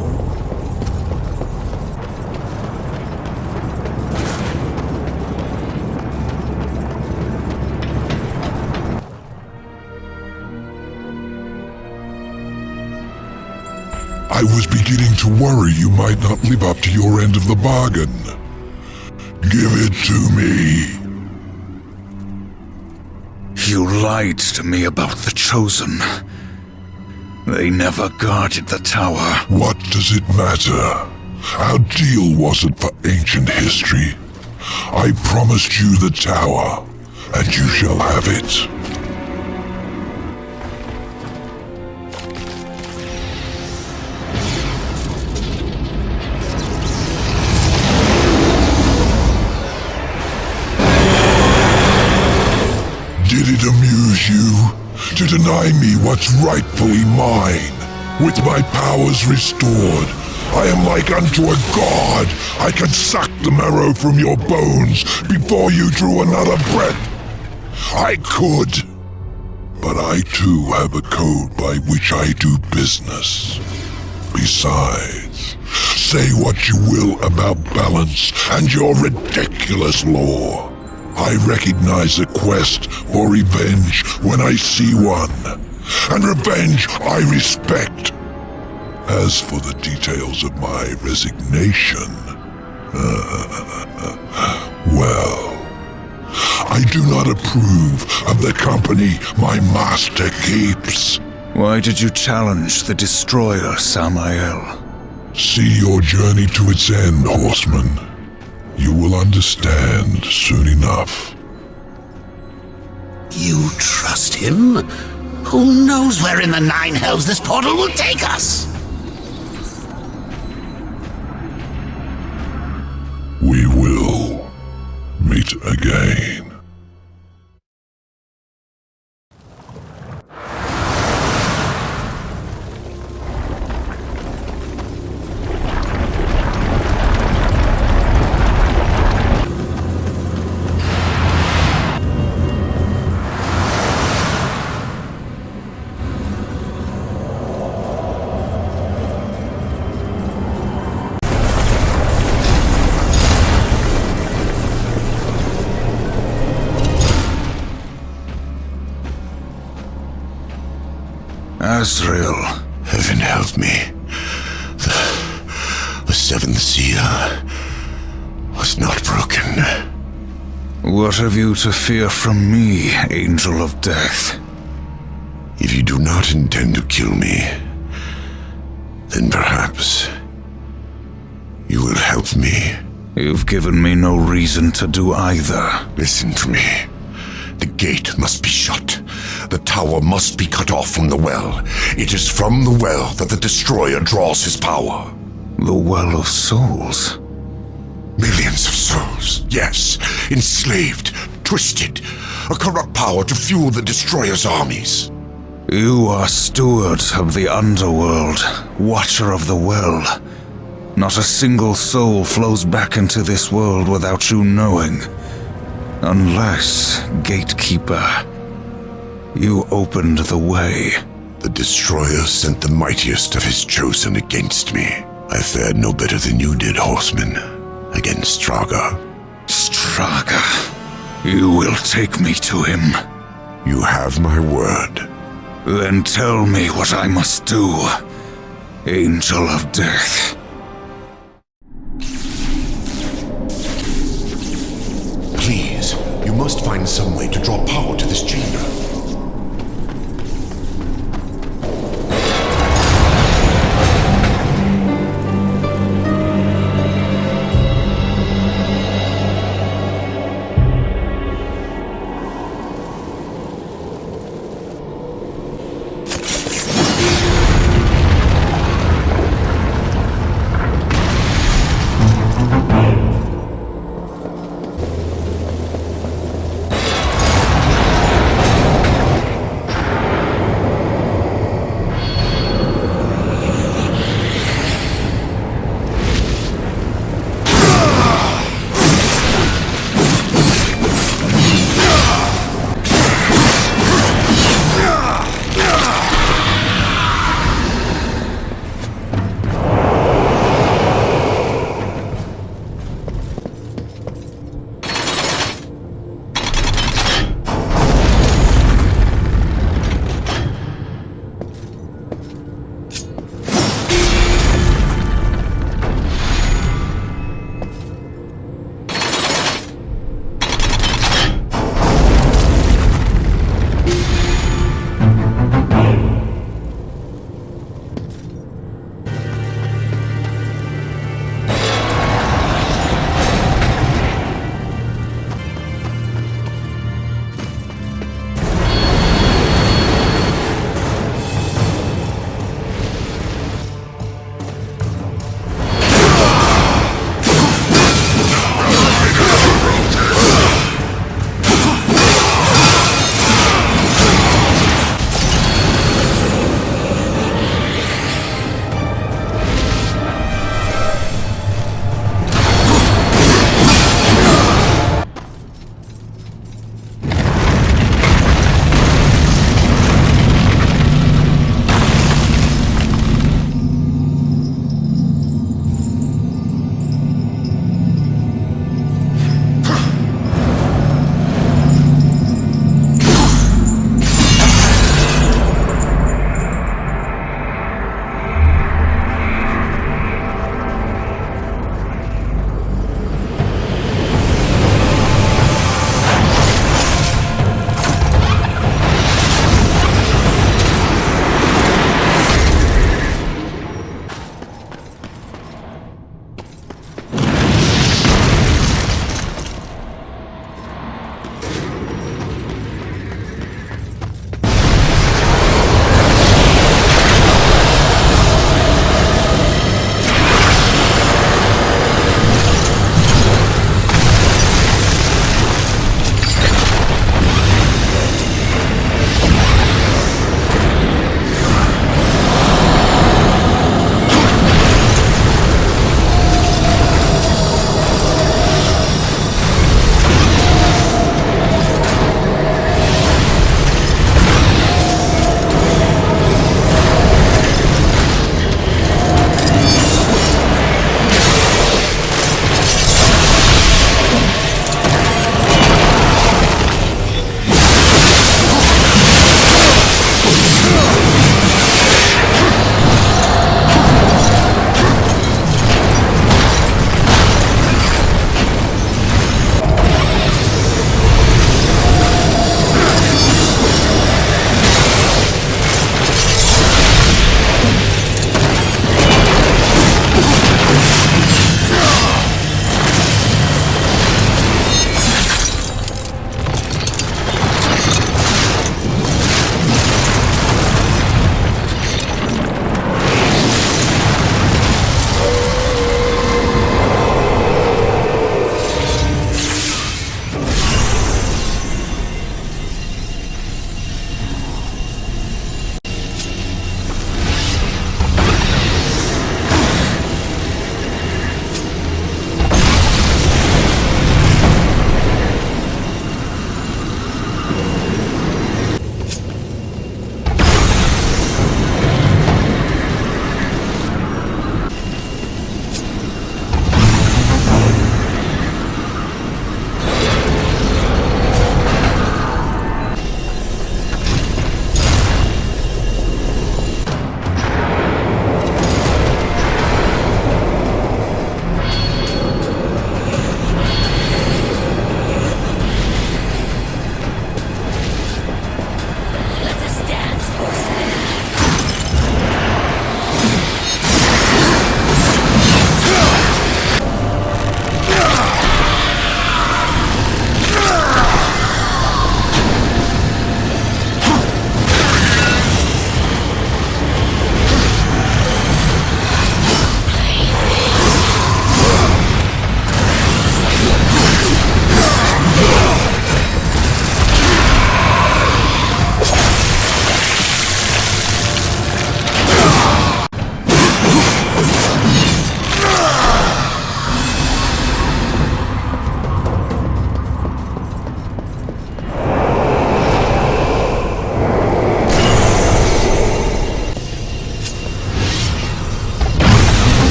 I was beginning to worry you might not live up to your end of the bargain. Give it to me. You lied to me about the Chosen. They never guarded the tower. What does it matter? Our deal wasn't for ancient history. I promised you the tower, and you shall have it. Did it amuse you to deny me what's rightfully mine? With my powers restored, I am like unto a god. I can suck the marrow from your bones before you drew another breath. I could, but I too have a code by which I do business. Besides, say what you will about balance and your ridiculous lore. I recognize a quest for revenge when I see one, and revenge I respect. As for the details of my resignation, well, I do not approve of the company my master keeps. Why did you challenge the Destroyer, Samael? See your journey to its end, horseman. You will understand soon enough. You trust him? Who knows where in the nine hells this portal will take us? We will meet again. Azrael. Heaven help me. The seventh seal was not broken. What have you to fear from me, Angel of Death? If you do not intend to kill me, then perhaps you will help me. You've given me no reason to do either. Listen to me. The gate must be shut. The tower must be cut off from the well. It is from the well that the Destroyer draws his power. The Well of Souls? Millions of souls, yes. Enslaved, twisted. A corrupt power to fuel the Destroyer's armies. You are steward of the underworld, watcher of the well. Not a single soul flows back into this world without you knowing. Unless, Gatekeeper, you opened the way. The Destroyer sent the mightiest of his chosen against me. I fared no better than you did, horseman, against Straga. Straga? You will take me to him. You have my word. Then tell me what I must do, Angel of Death. Please, you must find some way to draw power to this chamber.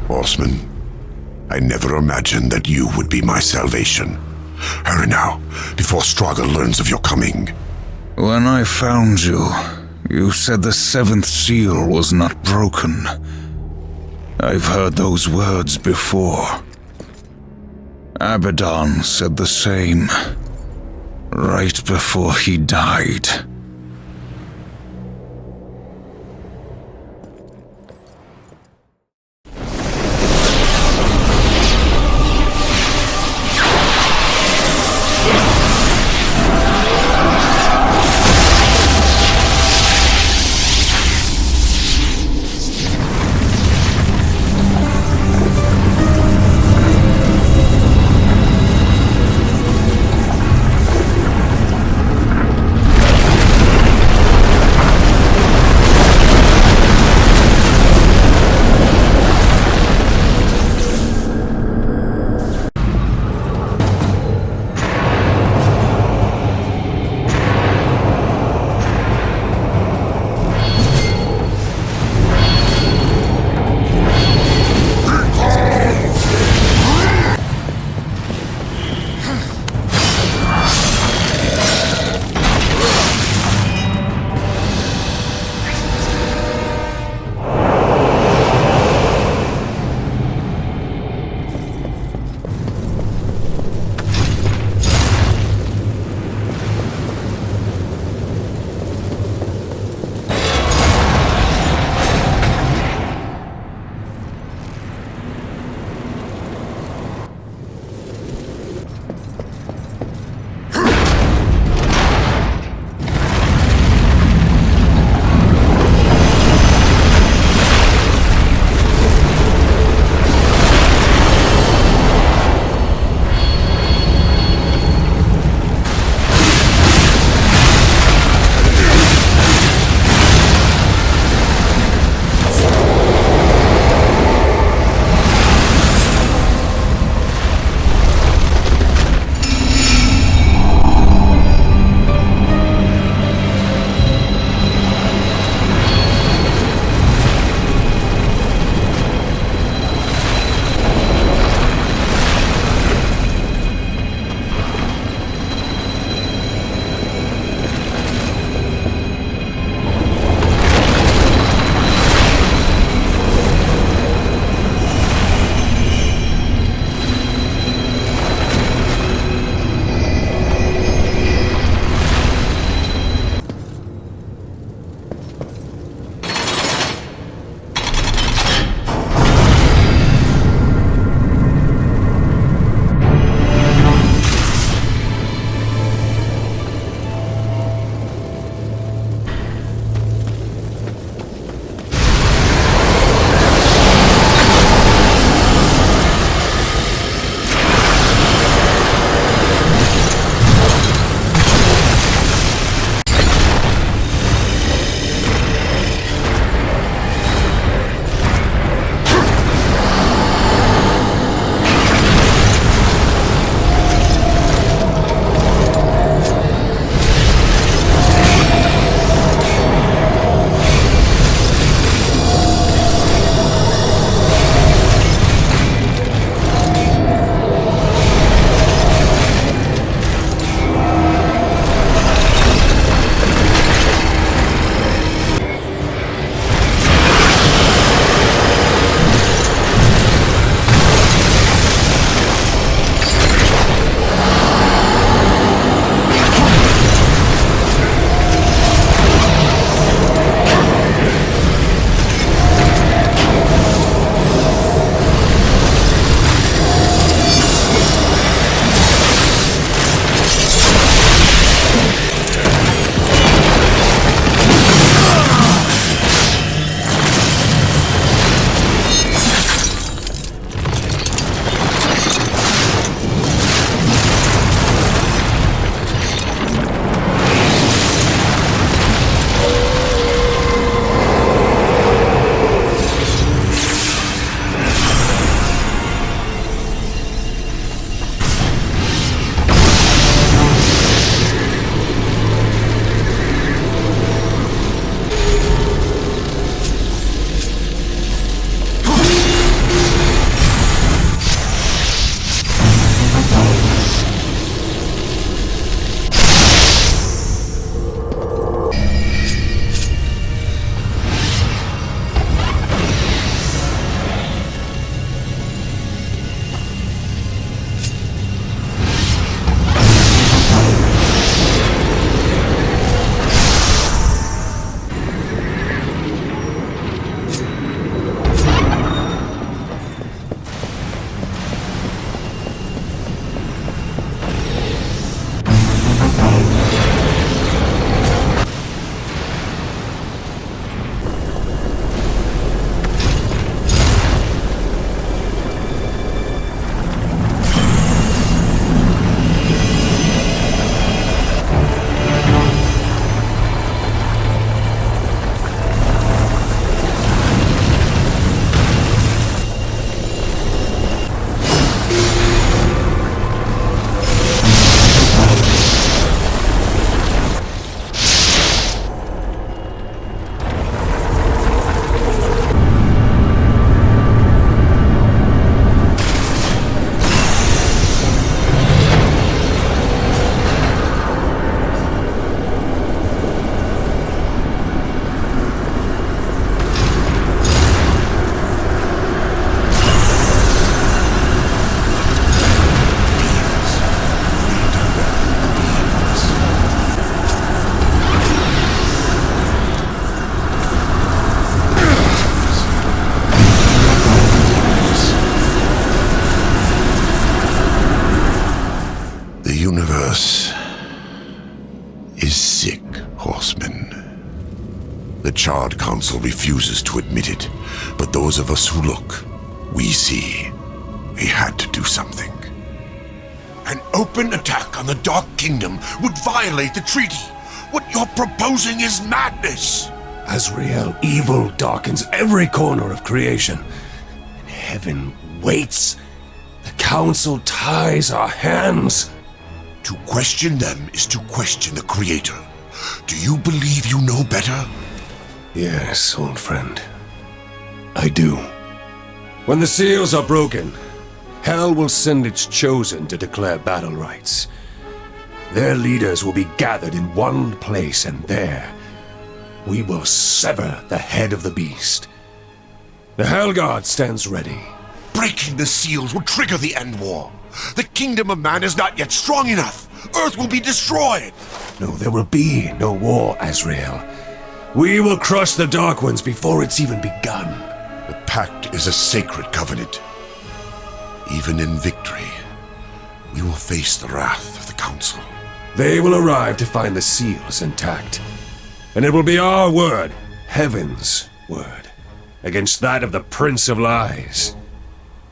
Horseman, I never imagined that you would be my salvation. Hurry now, before Straga learns of your coming. When I found you, you said the seventh seal was not broken. I've heard those words before. Abaddon said the same, right before he died. Charred Council refuses to admit it, but those of us who look, we see we had to do something. An open attack on the Dark Kingdom would violate the treaty. What you're proposing is madness. Azrael, evil darkens every corner of creation, and heaven waits. The Council ties our hands. To question them is to question the Creator. Do you believe you know better? Yes, old friend. I do. When the seals are broken, Hell will send its chosen to declare battle rights. Their leaders will be gathered in one place, and there we will sever the head of the beast. The Hellguard stands ready. Breaking the seals will trigger the end war. The kingdom of man is not yet strong enough. Earth will be destroyed. No, there will be no war, Azrael. We will crush the Dark Ones before it's even begun. The pact is a sacred covenant. Even in victory, we will face the wrath of the Council. They will arrive to find the seals intact. And it will be our word, Heaven's word, against that of the Prince of Lies.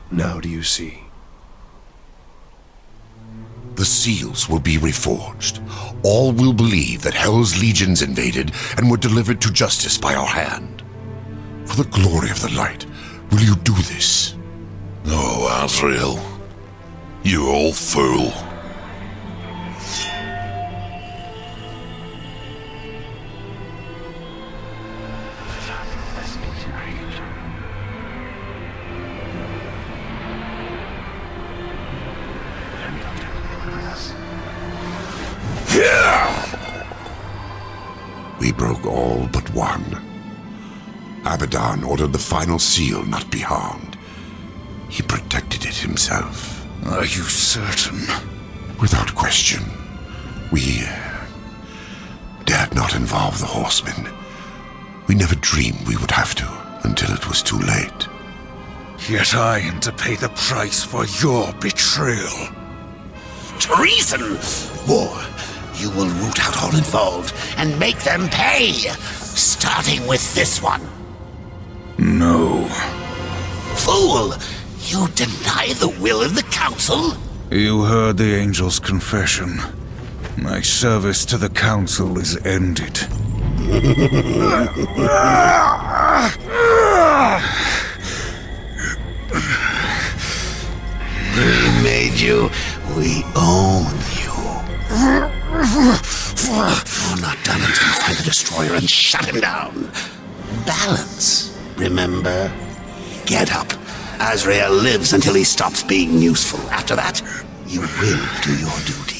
Now do you see? The seals will be reforged. All will believe that Hell's legions invaded and were delivered to justice by our hand. For the glory of the light, will you do this? No, Azrael. You old fool. We broke all but one. Abaddon ordered the final seal not be harmed. He protected it himself. Are you certain? Without question. We dared not involve the horsemen. We never dreamed we would have to until it was too late. Yet I am to pay the price for your betrayal. Treason! War. You will root out all involved and make them pay, starting with this one. No. Fool! You deny the will of the Council? You heard the Angel's confession. My service to the Council is ended. We made you. We own you. You're not done until you find the Destroyer and shut him down. Balance, remember? Get up. Azrael lives until he stops being useful. After that, you will do your duty.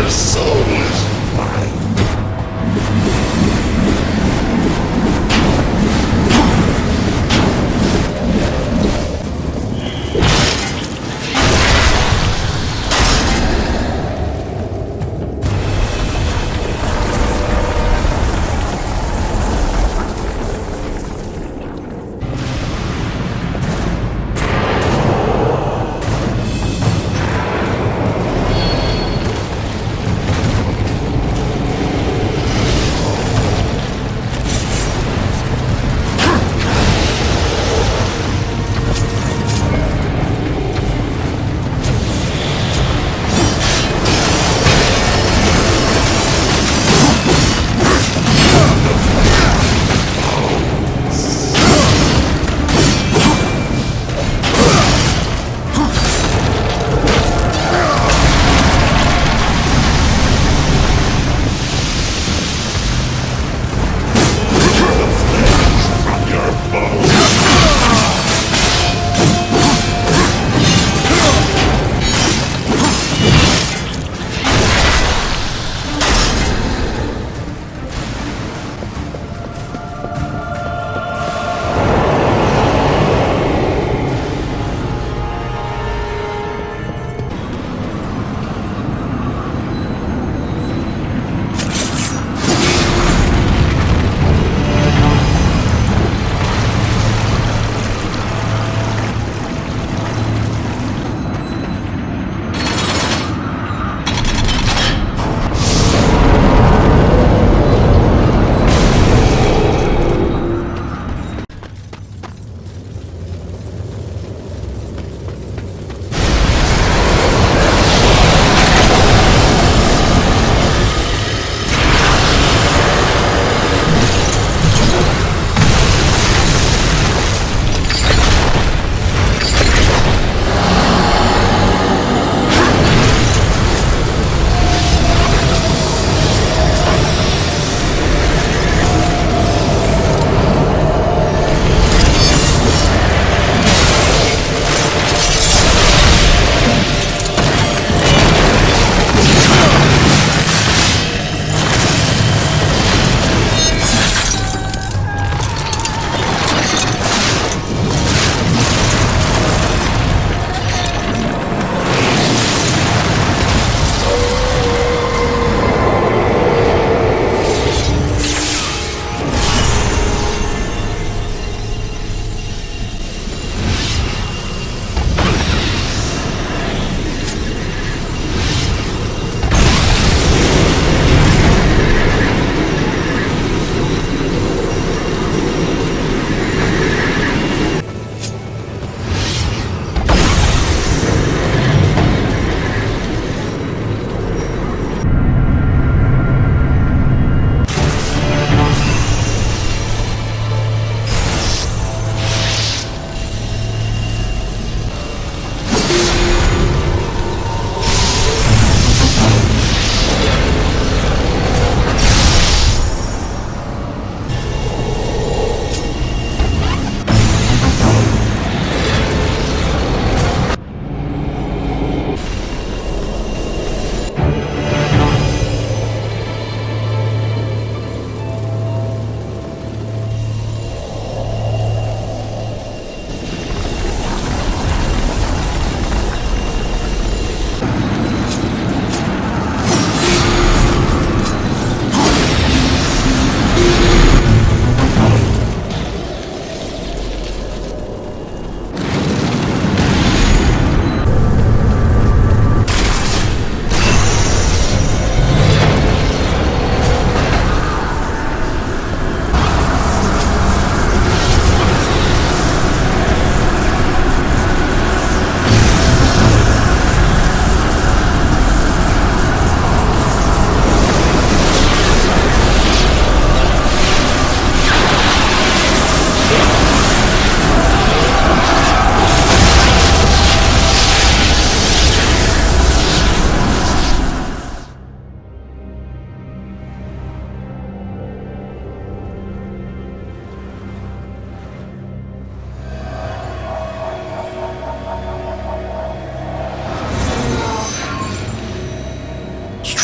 Their soul is mine.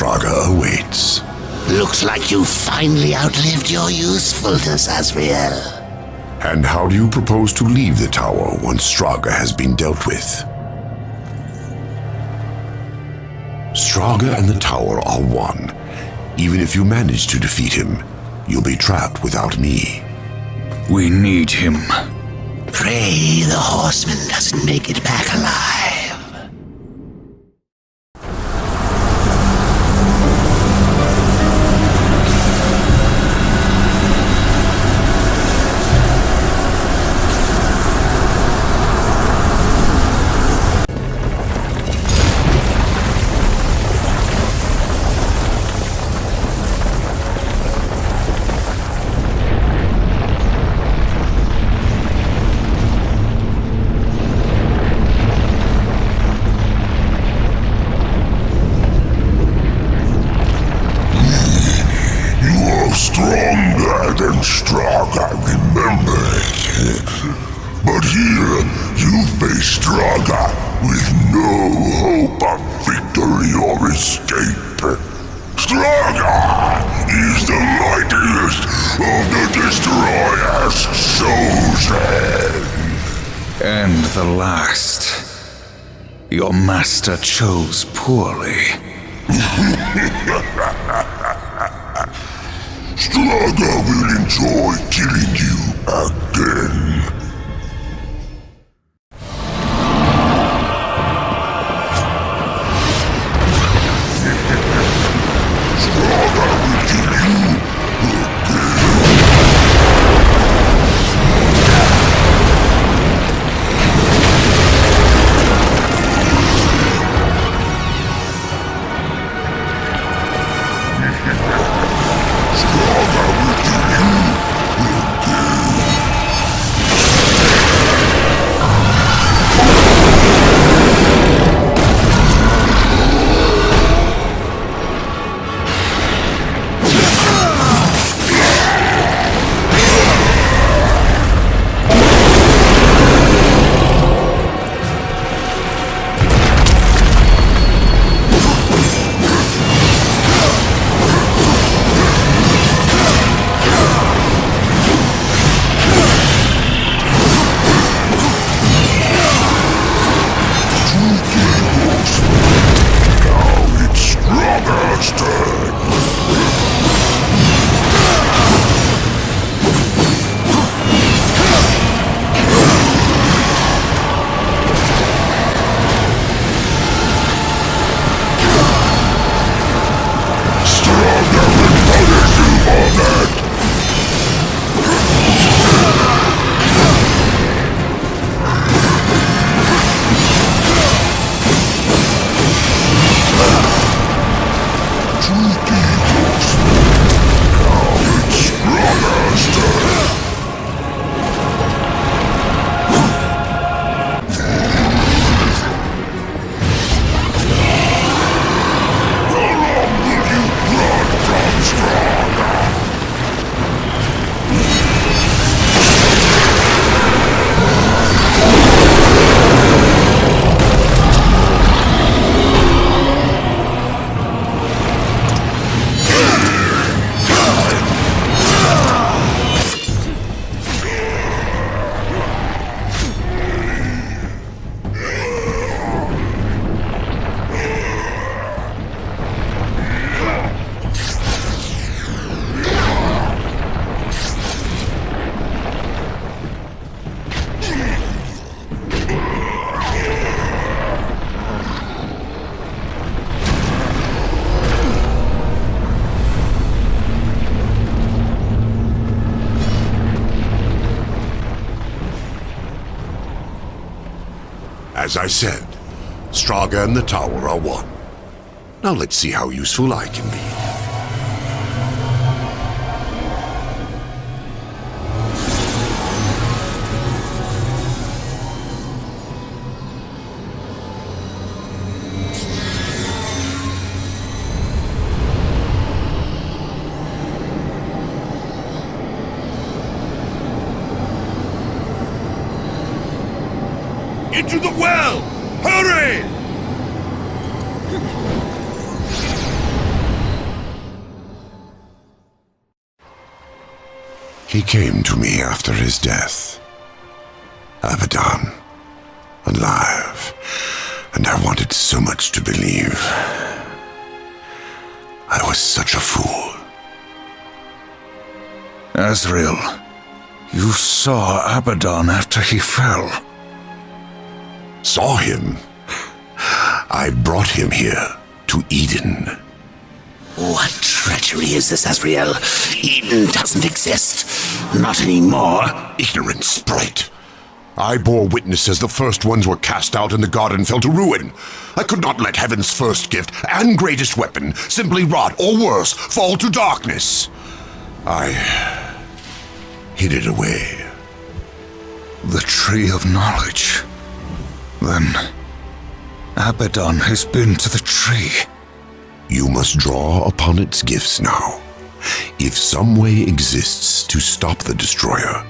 Straga awaits. Looks like you finally outlived your usefulness, Asriel. And how do you propose to leave the tower once Straga has been dealt with? Straga and the tower are one. Even if you manage to defeat him, you'll be trapped without me. We need him. Pray the horseman doesn't make it back alive. Stronger than Straga, remember it. But here, you face Straga with no hope of victory or escape. Straga is the mightiest of the Destroyer's chosen. And the last. Your master chose poorly. Straga will enjoy killing you again. Straga will kill you again. As I said, Straga and the tower are one. Now let's see how useful I can be. Into the well! Hurry! He came to me after his death. Abaddon, alive, and I wanted so much to believe. I was such a fool. Azrael, you saw Abaddon after he fell. Saw him? I brought him here to Eden. What treachery is this, Azrael? Eden doesn't exist. Not anymore. Ignorant sprite. I bore witness as the first ones were cast out and the garden fell to ruin. I could not let heaven's first gift and greatest weapon simply rot, or worse, fall to darkness. I hid it away. The Tree of Knowledge. Then, Abaddon has been to the tree. You must draw upon its gifts now. If some way exists to stop the destroyer,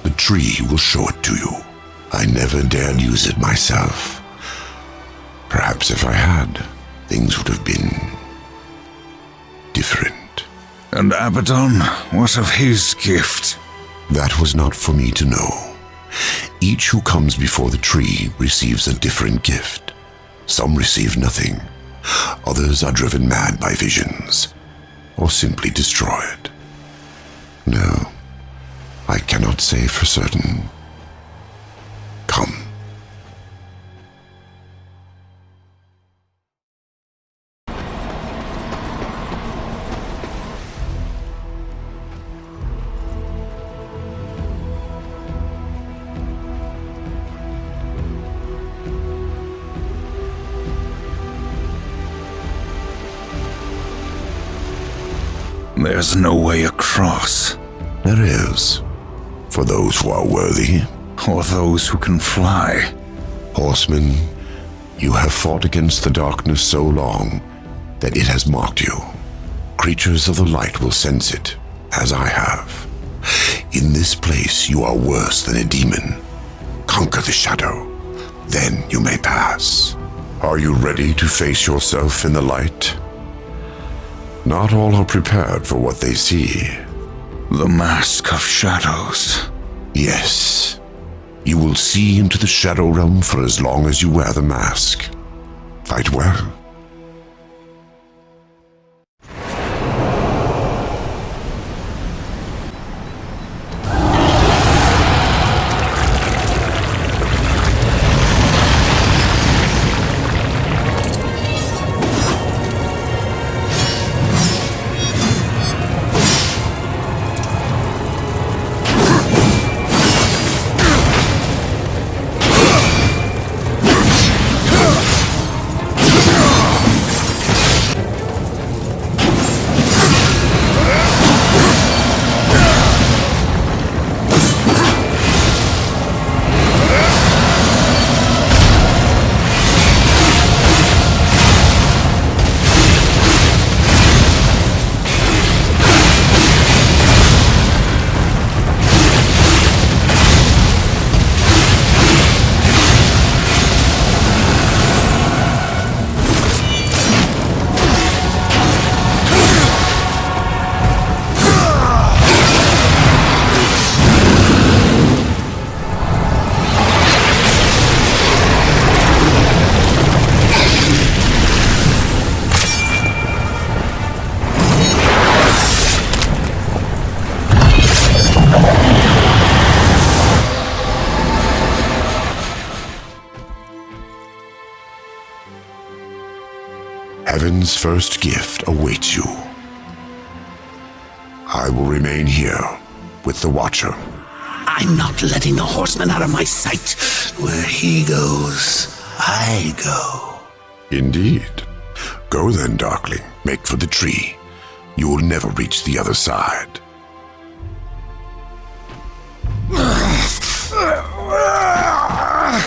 the tree will show it to you. I never dared use it myself. Perhaps if I had, things would have been different. And Abaddon, what of his gift? That was not for me to know. Each who comes before the tree receives a different gift. Some receive nothing. Others are driven mad by visions, or simply destroyed. No, I cannot say for certain. Come. There's no way across. There is, for those who are worthy. Or those who can fly. Horsemen, you have fought against the darkness so long that it has mocked you. Creatures of the light will sense it, as I have. In this place you are worse than a demon. Conquer the shadow, then you may pass. Are you ready to face yourself in the light? Not all are prepared for what they see. The mask of shadows. Yes. You will see into the shadow realm for as long as you wear the mask. Fight well. Heaven's first gift awaits you. I will remain here with the Watcher. I'm not letting the horseman out of my sight. Where he goes, I go. Indeed. Go then, Darkling. Make for the tree. You will never reach the other side.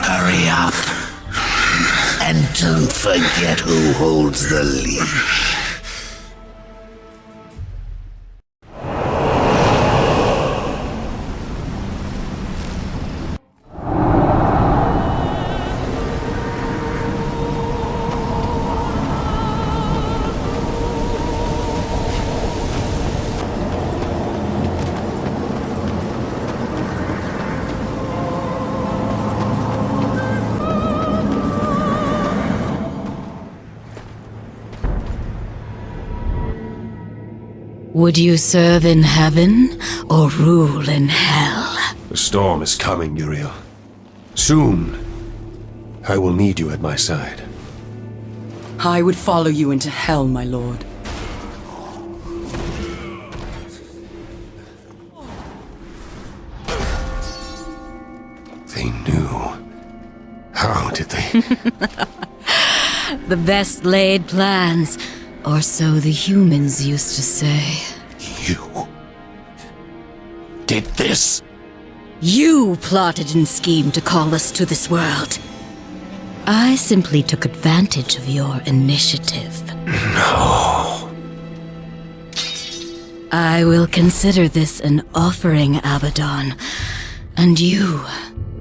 Hurry up. And don't forget who holds the leash. Would you serve in heaven or rule in hell? The storm is coming, Uriel. Soon, I will need you at my side. I would follow you into hell, my lord. They knew. How did they? The best laid plans, or so the humans used to say. You did this? You plotted and schemed to call us to this world. I simply took advantage of your initiative. No. I will consider this an offering, Abaddon. And you,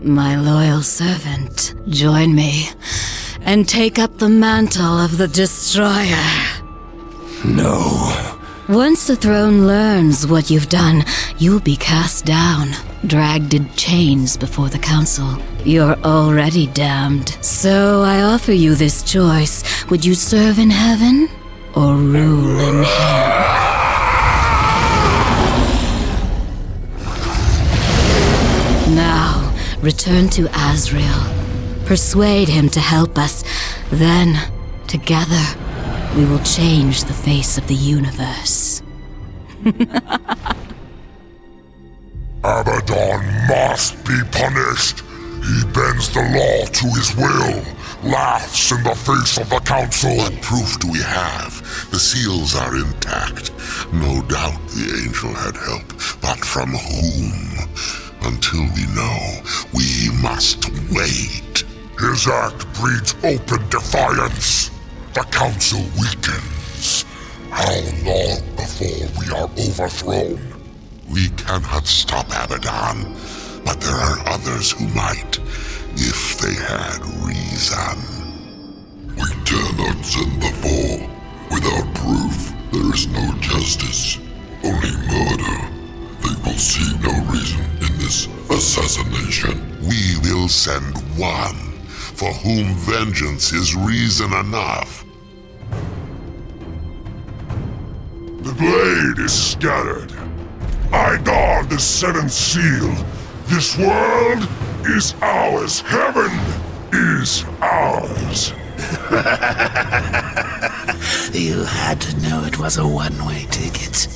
my loyal servant, join me and take up the mantle of the Destroyer. No. Once the throne learns what you've done, you'll be cast down, dragged in chains before the council. You're already damned. So I offer you this choice. Would you serve in heaven or rule in hell? Now, return to Azrael. Persuade him to help us. Then, together, we will change the face of the universe. Abaddon must be punished. He bends the law to his will, laughs in the face of the council. What proof do we have? The seals are intact. No doubt the angel had help, but from whom? Until we know, we must wait. His act breeds open defiance. The council weakens. How long before we are overthrown? We cannot stop Abaddon, but there are others who might, if they had reason. We dare not send the Four. Without proof, there is no justice, only murder. They will see no reason in this assassination. We will send one, for whom vengeance is reason enough. The blade is scattered. I guard the seventh seal. This world is ours. Heaven is ours. You had to know it was a one-way ticket.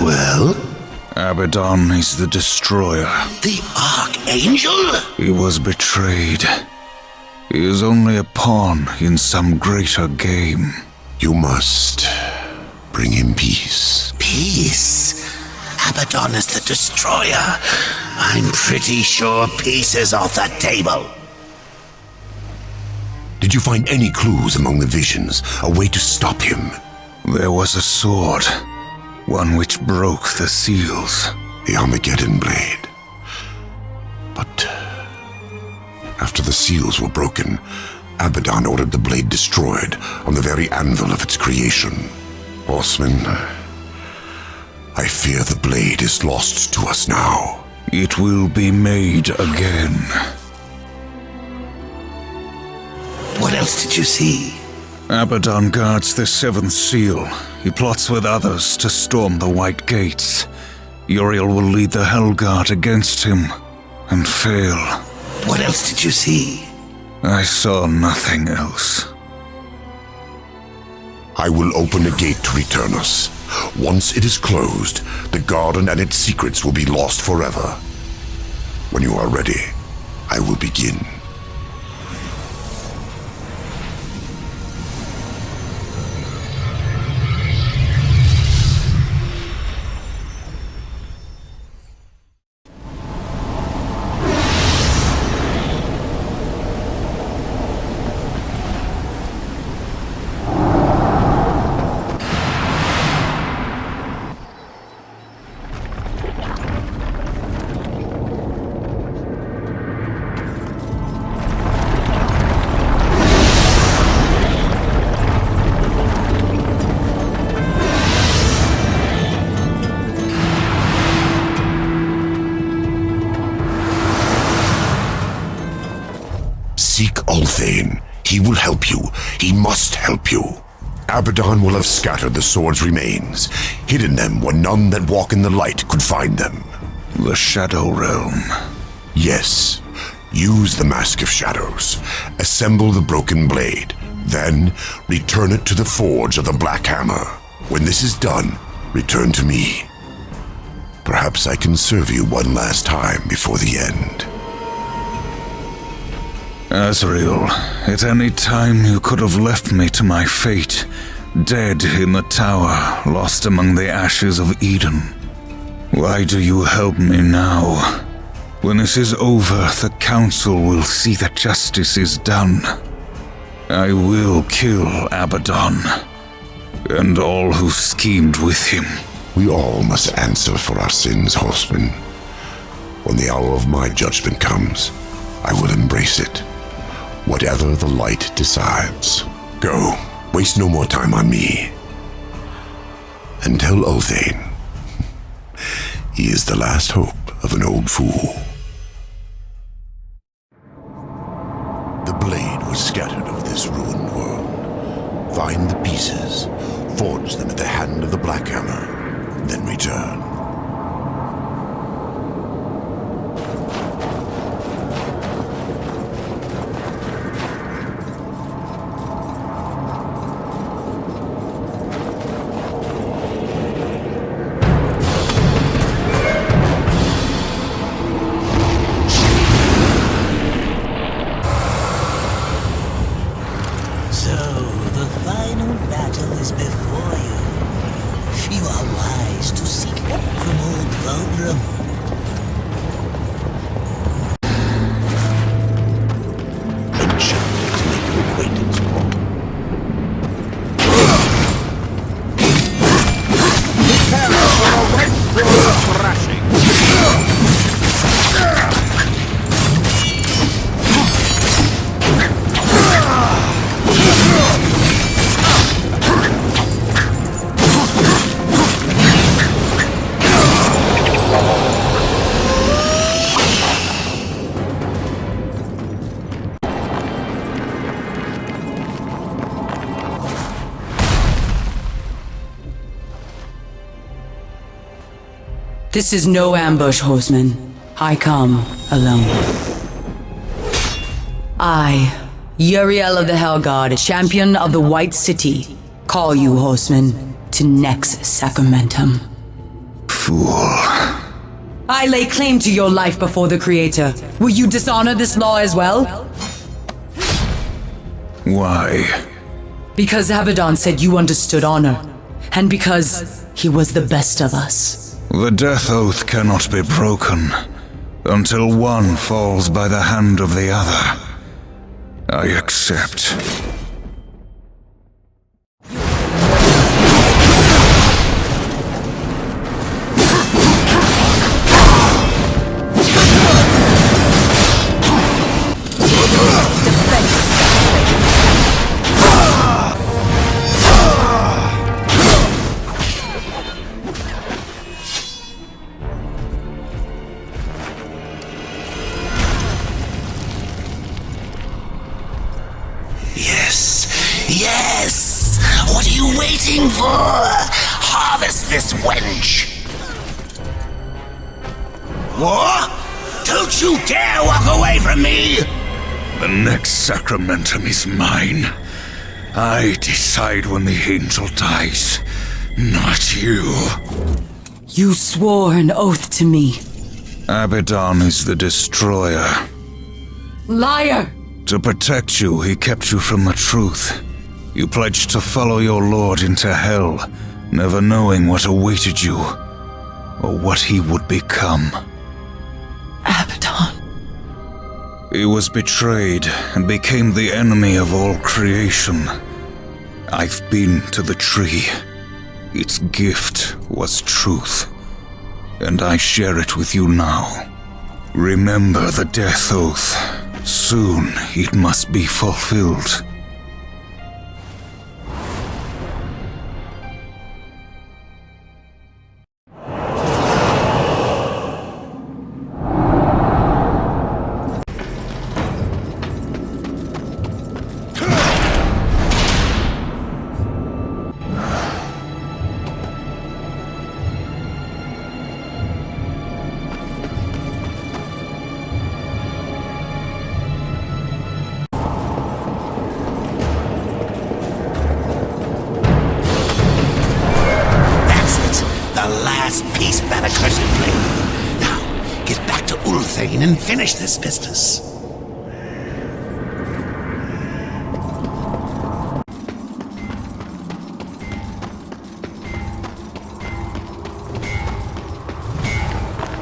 Well? Abaddon is the destroyer. The Archangel? He was betrayed. He is only a pawn in some greater game. You must bring him peace. Peace? Abaddon is the destroyer. I'm pretty sure peace is off the table. Did you find any clues among the visions? A way to stop him? There was a sword. One which broke the seals. The Armageddon blade. But after the seals were broken, Abaddon ordered the blade destroyed on the very anvil of its creation. Horseman, I fear the blade is lost to us now. It will be made again. What else did you see? Abaddon guards the seventh seal. He plots with others to storm the White Gates. Uriel will lead the Hellguard against him and fail. What else did you see? I saw nothing else. I will open a gate to return us. Once it is closed, the garden and its secrets will be lost forever. When you are ready, I will begin. Seek Ulthane. He will help you. He must help you. Abaddon will have scattered the sword's remains, hidden them where none that walk in the light could find them. The Shadow Realm. Yes. Use the Mask of Shadows. Assemble the broken blade. Then, return it to the forge of the Black Hammer. When this is done, return to me. Perhaps I can serve you one last time before the end. Azrael, at any time you could have left me to my fate, dead in the tower, lost among the ashes of Eden. Why do you help me now? When this is over, the Council will see that justice is done. I will kill Abaddon, and all who schemed with him. We all must answer for our sins, horseman. When the hour of my judgment comes, I will embrace it. Whatever the light decides. Go, waste no more time on me. And tell Ulthane, he is the last hope of an old fool. The blade was scattered over this ruined world. Find the pieces, forge them at the hand of the Black Hammer, then return. This is no ambush, horseman. I come alone. I, Uriel of the Hellguard, champion of the White City, call you, horseman, to Nexus Sacramentum. Fool. I lay claim to your life before the Creator. Will you dishonor this law as well? Why? Because Abaddon said you understood honor, and because he was the best of us. The death oath cannot be broken until one falls by the hand of the other. I accept. Yes! What are you waiting for? Harvest this wench! What? Don't you dare walk away from me! The next sacramentum is mine. I decide when the angel dies. Not you. You swore an oath to me. Abaddon is the destroyer. Liar! To protect you, he kept you from the truth. You pledged to follow your lord into hell, never knowing what awaited you, or what he would become. Abaddon. He was betrayed and became the enemy of all creation. I've been to the tree. Its gift was truth, and I share it with you now. Remember the death oath. Soon it must be fulfilled. Piece of that accursed blade. Now, get back to Ulthane and finish this business.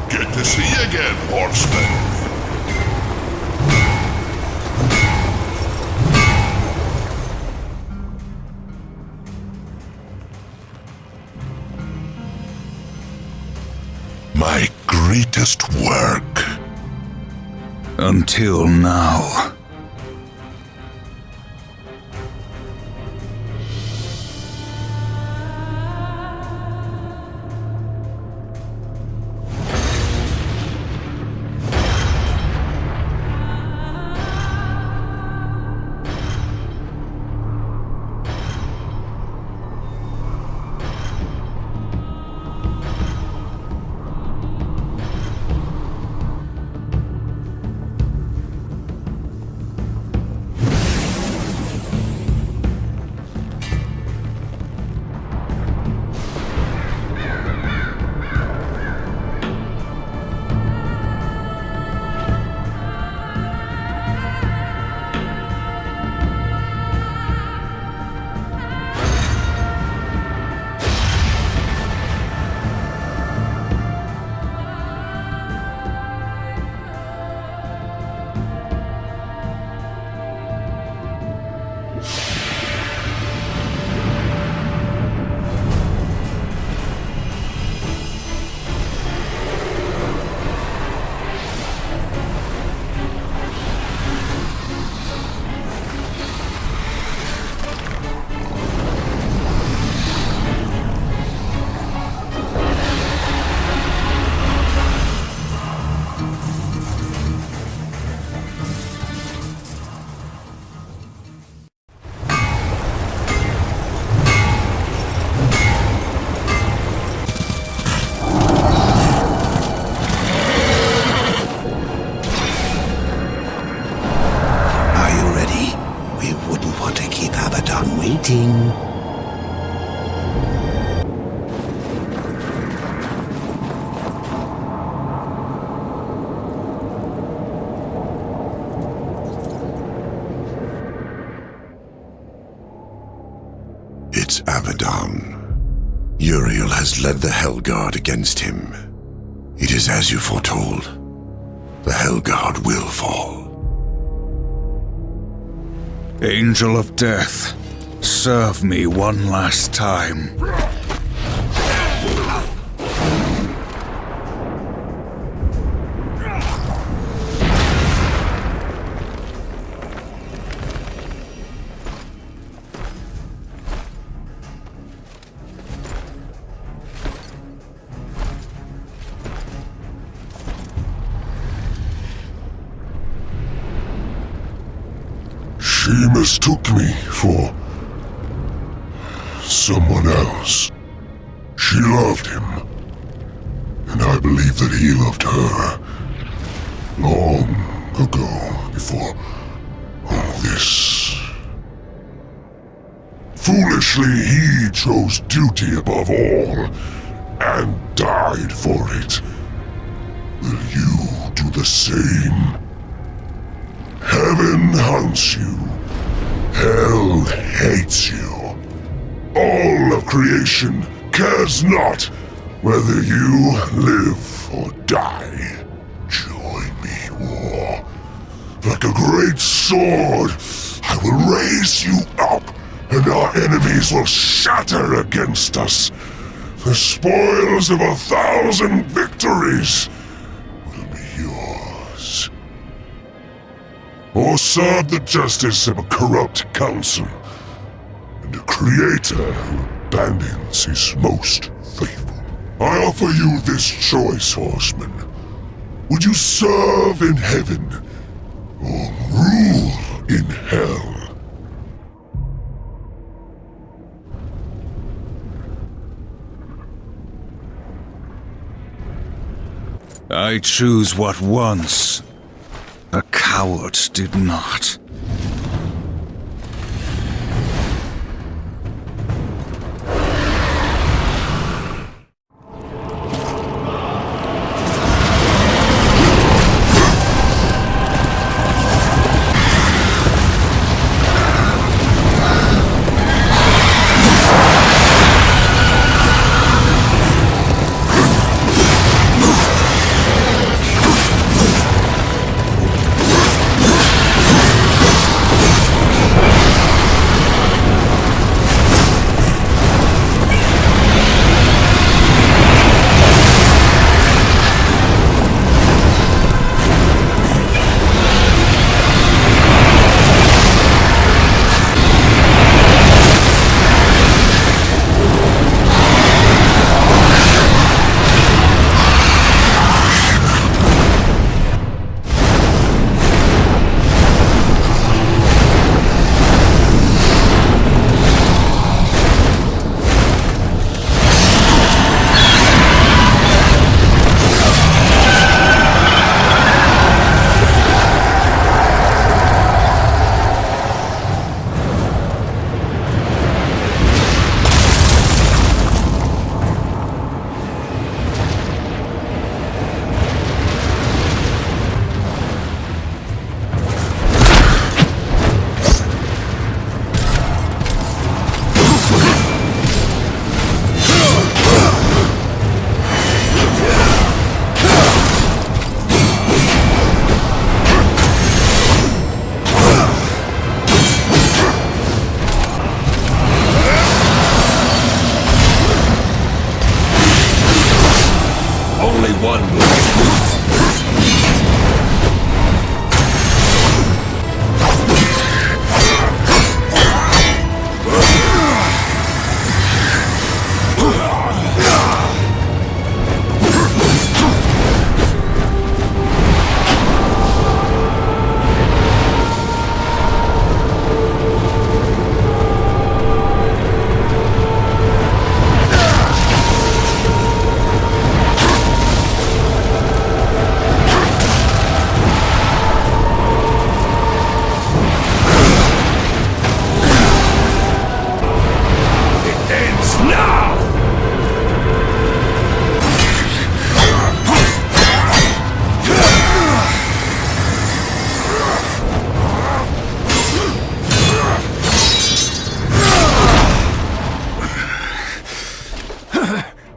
Good to see you again, horseman. My greatest work. Until now. It's Abaddon. Uriel has led the Hellguard against him. It is as you foretold. The Hellguard will fall. Angel of Death, serve me one last time. She mistook me for someone else. She loved him, and I believe that he loved her long ago, before all this. foolishly he chose duty above all, and died for it. Will you do the same? Heaven hunts you. Hell hates you. All of creation cares not whether you live or die. Join me, war. Like a great sword, I will raise you up, and our enemies will shatter against us. The spoils of 1,000 victories will be yours. Or serve the justice of a corrupt council, and a creator who abandons his most faithful. I offer you this choice, horseman. Would you serve in heaven, or rule in hell? I choose what once a coward did not.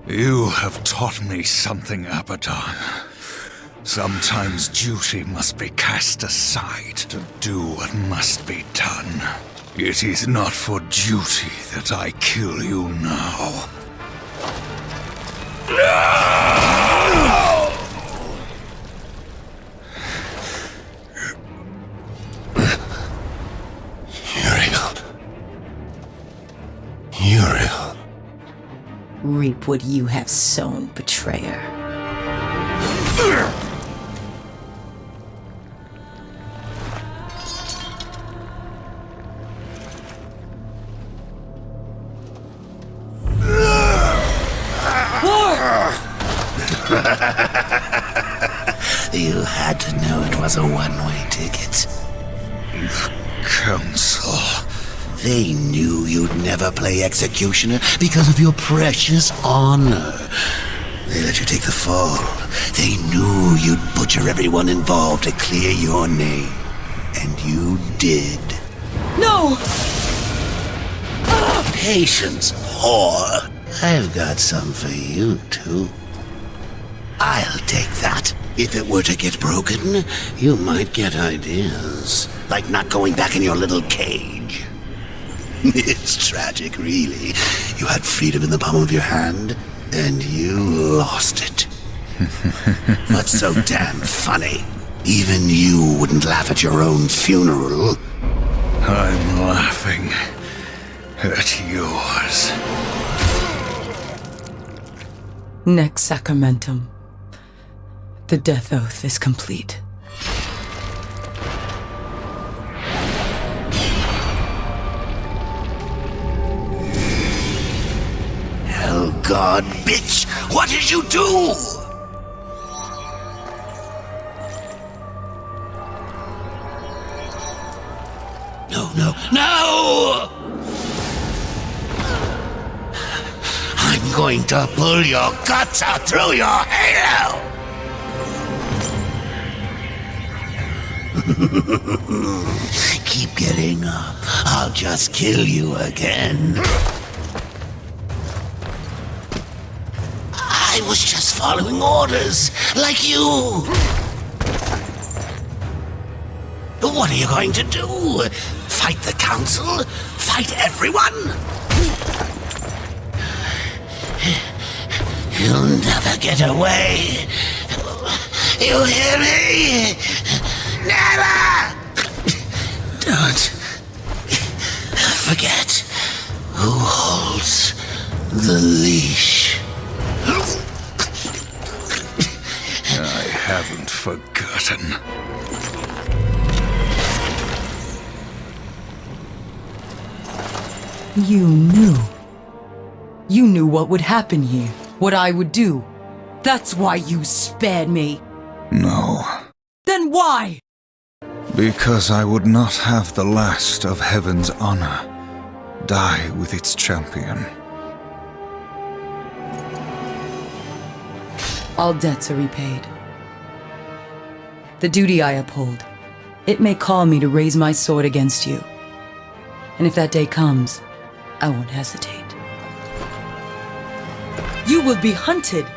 You have taught me something, Abaddon. Sometimes duty must be cast aside to do what must be done. It is not for duty that I kill you now. Uriel. Reap what you have sown, betrayer. You had to know it was a one-way ticket. The Council. They knew you'd never play executioner because of your precious honor. They let you take the fall. They knew you'd butcher everyone involved to clear your name. And you did. No! Patience, whore. I've got some for you, too. I'll take that. If it were to get broken, you might get ideas. Like not going back in your little cage. It's tragic, really. You had freedom in the palm of your hand, and you lost it. What's so damn funny? Even you wouldn't laugh at your own funeral. I'm laughing at yours. Next sacramentum. The death oath is complete. Hell God, bitch! What did you do? No! I'm going to pull your guts out through your halo! Keep getting up. I'll just kill you again. I was just following orders, like you. What are you going to do? Fight the council? Fight everyone? You'll never get away. You hear me? Never! Don't forget who holds the leash. I haven't forgotten. You knew. You knew what would happen here, what I would do. That's why you spared me. No. Then why? Because I would not have the last of heaven's honor die with its champion. All debts are repaid. The duty I uphold, it may call me to raise my sword against you. And if that day comes, I won't hesitate. You will be hunted.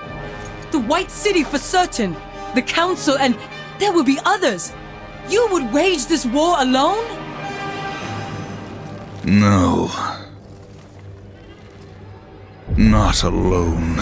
The White City for certain. The Council, and there will be others. You would wage this war alone? No. Not alone.